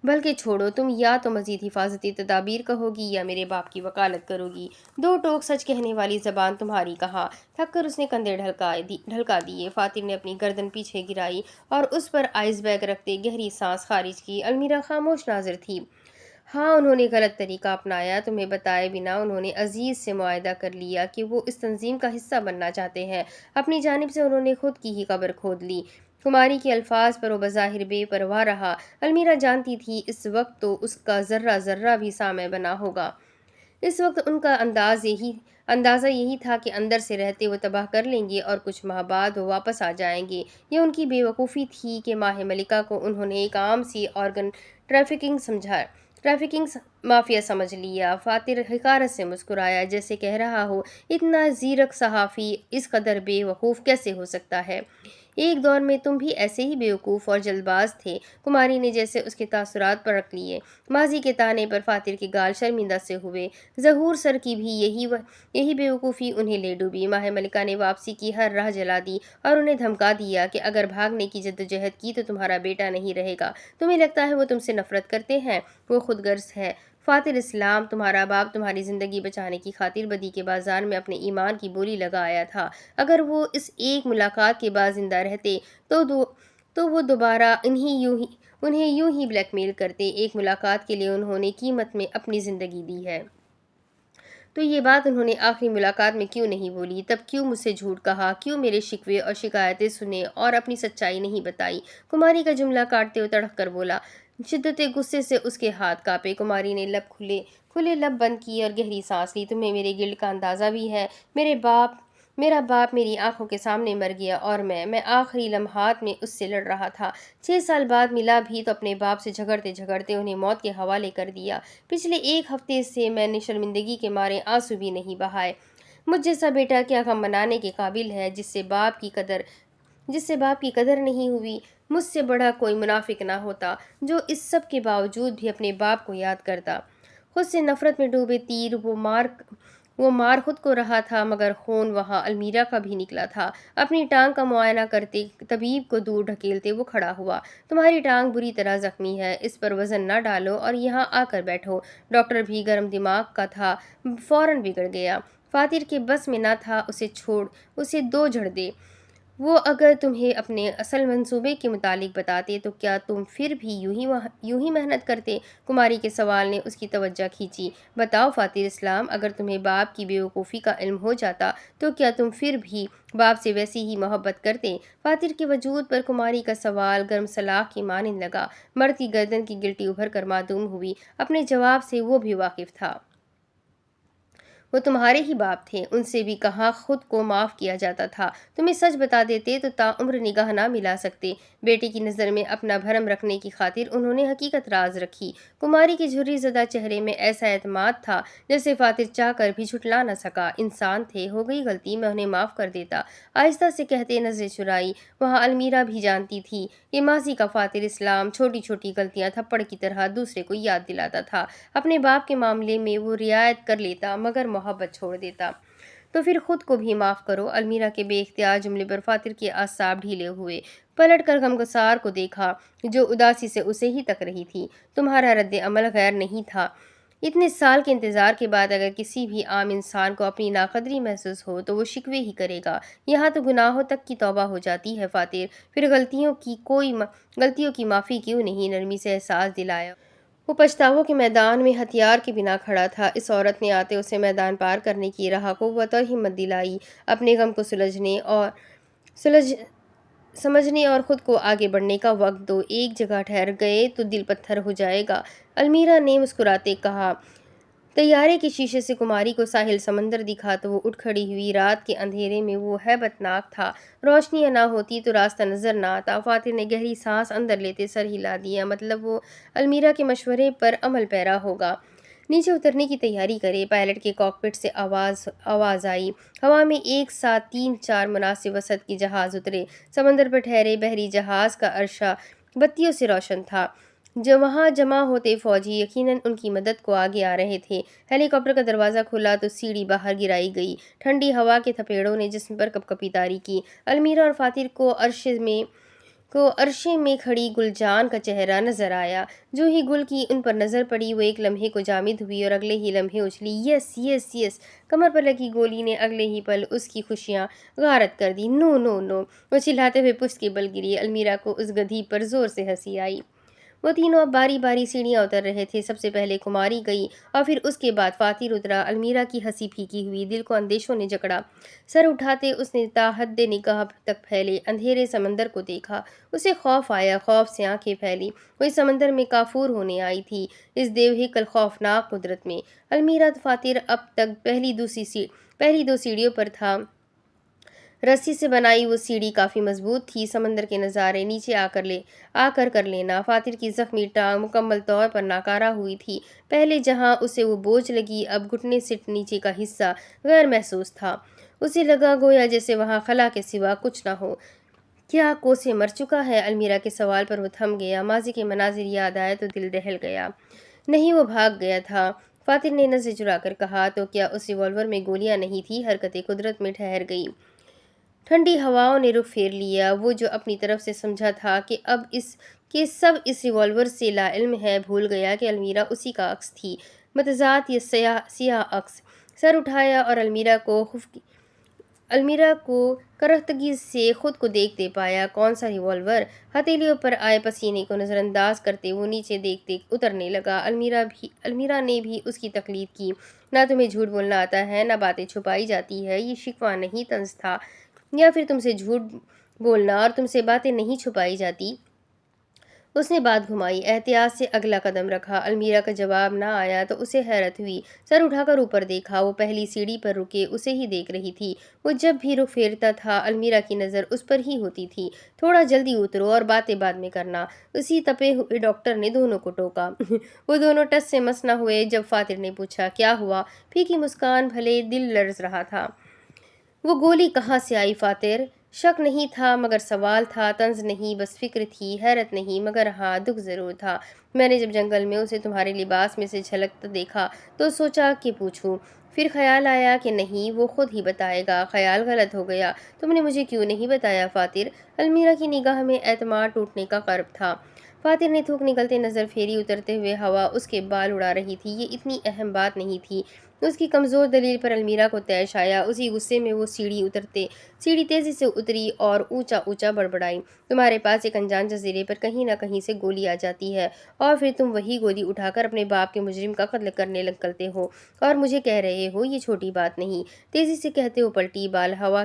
بلکہ چھوڑو، تم یا تو مزید حفاظتی تدابیر کہو گی یا میرے باپ کی وکالت کرو گی۔ 2 ٹوک سچ کہنے والی زبان تمہاری کہاں؟ تھک کر اس نے کندھے ڈھلکا دیے۔ فاتر نے اپنی گردن پیچھے گرائی اور اس پر آئس بیگ رکھتے گہری سانس خارج کی۔ المیرا خاموش ناظر تھی۔ ہاں، انہوں نے غلط طریقہ اپنایا، تمہیں بتائے بنا انہوں نے عزیز سے معاہدہ کر لیا کہ وہ اس تنظیم کا حصہ بننا چاہتے ہیں۔ اپنی جانب سے انہوں نے خود کی ہی قبر کھود لی۔ کماری کے الفاظ پر وہ بظاہر بے پرواہ رہا۔ المیرا جانتی تھی اس وقت تو اس کا ذرہ ذرہ بھی سامع بنا ہوگا۔ اس وقت ان کا اندازہ یہی تھا کہ اندر سے رہتے وہ تباہ کر لیں گے اور کچھ ماہ بعد وہ واپس آ جائیں گے۔ یہ ان کی بے وقوفی تھی کہ ماہ ملکہ کو انہوں نے ایک عام سی آرگن ٹریفکنگ مافیا سمجھ لیا۔ فاتر حقارت سے مسکرایا، جیسے کہہ رہا ہو، اتنا زیرک صحافی اس قدر بے وقوف کیسے ہو سکتا ہے؟ ایک دور میں تم بھی ایسے ہی بے وقوف اور جلد باز تھے۔ کماری نے جیسے اس کے تاثرات پرکھ لیے۔ ماضی کے تانے پر فاتر کے گال شرمندہ سے ہوئے۔ ظہور سر کی بھی یہی بے وقوفی انہیں لے ڈوبی۔ ماہ ملکہ نے واپسی کی ہر راہ جلا دی اور انہیں دھمکا دیا کہ اگر بھاگنے کی جدوجہد کی تو تمہارا بیٹا نہیں رہے گا۔ تمہیں لگتا ہے وہ تم سے نفرت کرتے ہیں؟ وہ خود غرض ہے۔ فاتر اسلام، تمہارا باپ تمہاری زندگی بچانے کی خاطر بدی کے بازار میں اپنے ایمان کی بولی لگا آیا تھا۔ اگر وہ اس ایک ملاقات کے بعد زندہ رہتے تو وہ دوبارہ انہیں یوں ہی بلیک میل کرتے۔ ایک ملاقات کے لیے انہوں نے قیمت میں اپنی زندگی دی ہے۔ تو یہ بات انہوں نے آخری ملاقات میں کیوں نہیں بولی؟ تب کیوں مجھ سے جھوٹ کہا؟ کیوں میرے شکوے اور شکایتیں سنے اور اپنی سچائی نہیں بتائی؟ کماری کا جملہ کاٹتے ہوئے تڑپ کر بولا۔ شدت غصے سے اس کے ہاتھ کانپے۔ کماری نے کھلے لب بند کیے اور گہری سانس لی۔ تمہیں میرے گلڈ کا اندازہ بھی ہے؟ میرا باپ میری آنکھوں کے سامنے مر گیا اور میں آخری لمحات میں اس سے لڑ رہا تھا۔ 6 سال بعد ملا بھی تو اپنے باپ سے جھگڑتے انہیں موت کے حوالے کر دیا۔ پچھلے 1 ہفتے سے میں نے شرمندگی کے مارے آنسو بھی نہیں بہائے۔ مجھ جیسا بیٹا کیا غم منانے کے قابل ہے جس سے باپ کی قدر نہیں ہوئی؟ مجھ سے بڑا کوئی منافق نہ ہوتا جو اس سب کے باوجود بھی اپنے باپ کو یاد کرتا۔ خود سے نفرت میں ڈوبے تیر، وہ مار خود کو رہا تھا مگر خون وہاں المیرا کا بھی نکلا تھا۔ اپنی ٹانگ کا معائنہ کرتے طبیب کو دور ڈھکیلتے وہ کھڑا ہوا۔ تمہاری ٹانگ بری طرح زخمی ہے، اس پر وزن نہ ڈالو اور یہاں آ کر بیٹھو۔ ڈاکٹر بھی گرم دماغ کا تھا، فوراً بگڑ گیا۔ فاتر کے بس میں نہ تھا اسے 2 جھڑ دے۔ وہ اگر تمہیں اپنے اصل منصوبے کے متعلق بتاتے تو کیا تم پھر بھی یوں ہی محنت کرتے؟ کماری کے سوال نے اس کی توجہ کھینچی۔ بتاؤ فاتر اسلام، اگر تمہیں باپ کی بے وقوفی کا علم ہو جاتا تو کیا تم پھر بھی باپ سے ویسی ہی محبت کرتے؟ فاتر کے وجود پر کماری کا سوال گرم سلاخ کی مانند لگا۔ مرد کی گردن کی گلٹی ابھر کر معدوم ہوئی۔ اپنے جواب سے وہ بھی واقف تھا۔ وہ تمہارے ہی باپ تھے، ان سے بھی کہاں خود کو معاف کیا جاتا تھا؟ تمہیں سچ بتا دیتے تو تاعمر نگاہ نہ ملا سکتے۔ بیٹے کی نظر میں اپنا بھرم رکھنے کی خاطر انہوں نے حقیقت راز رکھی۔ کماری کے جھری زدہ چہرے میں ایسا اعتماد تھا جیسے فاتر چاہ کر بھی جھٹلا نہ سکا۔ انسان تھے، ہو گئی غلطی، میں انہیں معاف کر دیتا، آہستہ سے کہتے نظریں چرائی۔ وہاں المیرا بھی جانتی تھی کہ ماضی کا فاتر اسلام چھوٹی چھوٹی غلطیاں تھپڑ کی طرح دوسرے کو یاد دلاتا تھا۔ اپنے باپ کے معاملے میں وہ رعایت کر لیتا مگر محبت چھوڑ دیتا۔ تو پھر خود کو بھی معاف کرو۔ المیرا کے بے اختیار جملے پر فاتر کے اعصاب ڈھیلے ہوئے۔ پلٹ کر غمگسار کو دیکھا جو اداسی سے اسے ہی تک رہی تھی۔ تمہارا رد عمل غیر نہیں تھا۔ اتنے سال کے انتظار کے بعد اگر کسی بھی عام انسان کو اپنی ناقدری محسوس ہو تو وہ شکوے ہی کرے گا۔ یہاں تو گناہوں تک کی توبہ ہو جاتی ہے فاتر۔ پھر غلطیوں کی معافی کیوں نہیں؟ نرمی سے احساس دلایا۔ وہ پچھتاووں کے میدان میں ہتھیار کے بنا کھڑا تھا۔ اس عورت نے آتے اسے میدان پار کرنے کی راہ قوت اور ہمت دلائی۔ اپنے غم کو سمجھنے اور خود کو آگے بڑھنے کا وقت دو۔ ایک جگہ ٹھہر گئے تو دل پتھر ہو جائے گا۔ المیرا نے مسکراتے کہا۔ طیارے کے شیشے سے کماری کو ساحل سمندر دکھا تو وہ اٹھ کھڑی ہوئی۔ رات کے اندھیرے میں وہ ہیبت ناک تھا۔ روشنیاں نہ ہوتی تو راستہ نظر نہ آتا۔ فاتر نے گہری سانس اندر لیتے سر ہلا دیا۔ مطلب وہ المیرا کے مشورے پر عمل پیرا ہوگا۔ نیچے اترنے کی تیاری کرے۔ پائلٹ کے کاکپٹ سے آواز آئی۔ ہوا میں ایک ساتھ 3-4 مناسب وسعت کے جہاز اترے۔ سمندر پر ٹھہرے بحری جہاز کا عرصہ بتیوں سے روشن تھا۔ وہاں جمع ہوتے فوجی یقیناً ان کی مدد کو آگے آ رہے تھے۔ ہیلی کاپٹر کا دروازہ کھلا تو سیڑھی باہر گرائی گئی۔ ٹھنڈی ہوا کے تھپیڑوں نے جسم پر کپکپی طاری کی۔ المیرا اور فاتر کو عرشے میں کھڑی گل جان کا چہرہ نظر آیا۔ جو ہی گل کی ان پر نظر پڑی وہ ایک لمحے کو جامد ہوئی اور اگلے ہی لمحے اچھلی۔ یس یس یس! کمر پر لگی گولی نے اگلے ہی پل اس کی خوشیاں غارت کر دی۔ نو نو نو! وہ چلاتے ہوئے پشت کے بل گری۔ المیرا کو اس گدھی پر زور سے ہنسی آئی۔ وہ تینوں اب باری باری سیڑھیاں اتر رہے تھے۔ سب سے پہلے کماری گئی اور پھر اس کے بعد فاتر اترا۔ المیرا کی ہنسی پھیکی ہوئی۔ دل کو اندیشوں نے جکڑا۔ سر اٹھاتے اس نے تا حد نگاہ تک پھیلے اندھیرے سمندر کو دیکھا۔ اسے خوف آیا۔ خوف سے آنکھیں پھیلی۔ وہ اس سمندر میں کافور ہونے آئی تھی، اس دیوہیکل خوفناک قدرت میں۔ المیرا فاتر اب تک پہلی دو سیڑھیوں پر تھا۔ رسی سے بنائی وہ سیڑھی کافی مضبوط تھی۔ سمندر کے نظارے نیچے آ کر لینا۔ فاتر کی زخمی ٹانگ مکمل طور پر ناکارہ ہوئی تھی۔ پہلے جہاں اسے وہ بوجھ لگی اب گھٹنے سے نیچے کا حصہ غیر محسوس تھا۔ اسے لگا گویا جیسے وہاں خلا کے سوا کچھ نہ ہو۔ کیا کوسے مر چکا ہے؟ المیرا کے سوال پر وہ تھم گیا۔ ماضی کے مناظر یاد آئے تو دل دہل گیا۔ نہیں، وہ بھاگ گیا تھا، فاتر نے نظر چرا کر کہا۔ تو کیا اس ریوالور میں گولیاں نہیں تھیں؟ حرکت قدرت میں ٹھہر گئی۔ ٹھنڈی ہواؤں نے رخ پھیر لیا۔ وہ جو اپنی طرف سے سمجھا تھا کہ سب اس ریوالور سے لا علم ہے، بھول گیا کہ المیرا اسی کا عکس تھی، متضاد یہ سیاہ عکس۔ سر اٹھایا اور المیرا کو کرختگی سے خود کو دیکھتے پایا۔ کون سا ریوالور؟ ہتھیلیوں پر آئے پسینے کو نظر انداز کرتے وہ نیچے دیکھتے اترنے لگا۔ المیرا نے بھی اس کی تقلید کی۔ نہ تمہیں جھوٹ بولنا آتا ہے، نہ باتیں چھپائی جاتی ہے۔ یہ شکوہ نہیں طنز تھا، یا پھر تم سے جھوٹ بولنا اور تم سے باتیں نہیں چھپائی جاتی؟ اس نے بات گھمائی، احتیاط سے اگلا قدم رکھا۔ المیرا کا جواب نہ آیا تو اسے حیرت ہوئی۔ سر اٹھا کر اوپر دیکھا۔ وہ پہلی سیڑھی پر رکے اسے ہی دیکھ رہی تھی۔ وہ جب بھی رخ پھیرتا تھا المیرا کی نظر اس پر ہی ہوتی تھی۔ تھوڑا جلدی اترو اور باتیں بعد میں کرنا، اسی تپے ہوئے ڈاکٹر نے دونوں کو ٹوکا۔ وہ دونوں ٹس سے مس نہ ہوئے جب فاتر نے پوچھا، کیا ہوا؟ پھیکی مسکان، بھلے دل لرز رہا تھا۔ وہ گولی کہاں سے آئی فاتر؟ شک نہیں تھا مگر سوال تھا۔ طنز نہیں، بس فکر تھی۔ حیرت نہیں مگر ہاں دکھ ضرور تھا۔ میں نے جب جنگل میں اسے تمہارے لباس میں سے جھلکتا دیکھا تو سوچا کہ پوچھوں، پھر خیال آیا کہ نہیں، وہ خود ہی بتائے گا۔ خیال غلط ہو گیا۔ تم نے مجھے کیوں نہیں بتایا فاتر؟ المیرا کی نگاہ میں اعتماد ٹوٹنے کا قرب تھا۔ فاتر نے تھوک نکلتے نظر پھیری۔ اترتے ہوئے ہوا اس کے بال اڑا رہی تھی۔ یہ اتنی اہم بات نہیں تھی۔ اس کی کمزور دلیل پر المیرا کو طیش آیا۔ اسی غصے میں وہ سیڑھی تیزی سے اتری اور اونچا اونچا بڑبڑائی، تمہارے پاس ایک انجان جزیرے پر کہیں نہ کہیں سے گولی آ جاتی ہے اور پھر تم وہی گولی اٹھا کر اپنے باپ کے مجرم کا قتل کرنے نکلتے ہو اور مجھے کہہ رہے ہو یہ چھوٹی بات نہیں۔ تیزی سے کہتے وہ پلٹی۔ بال ہوا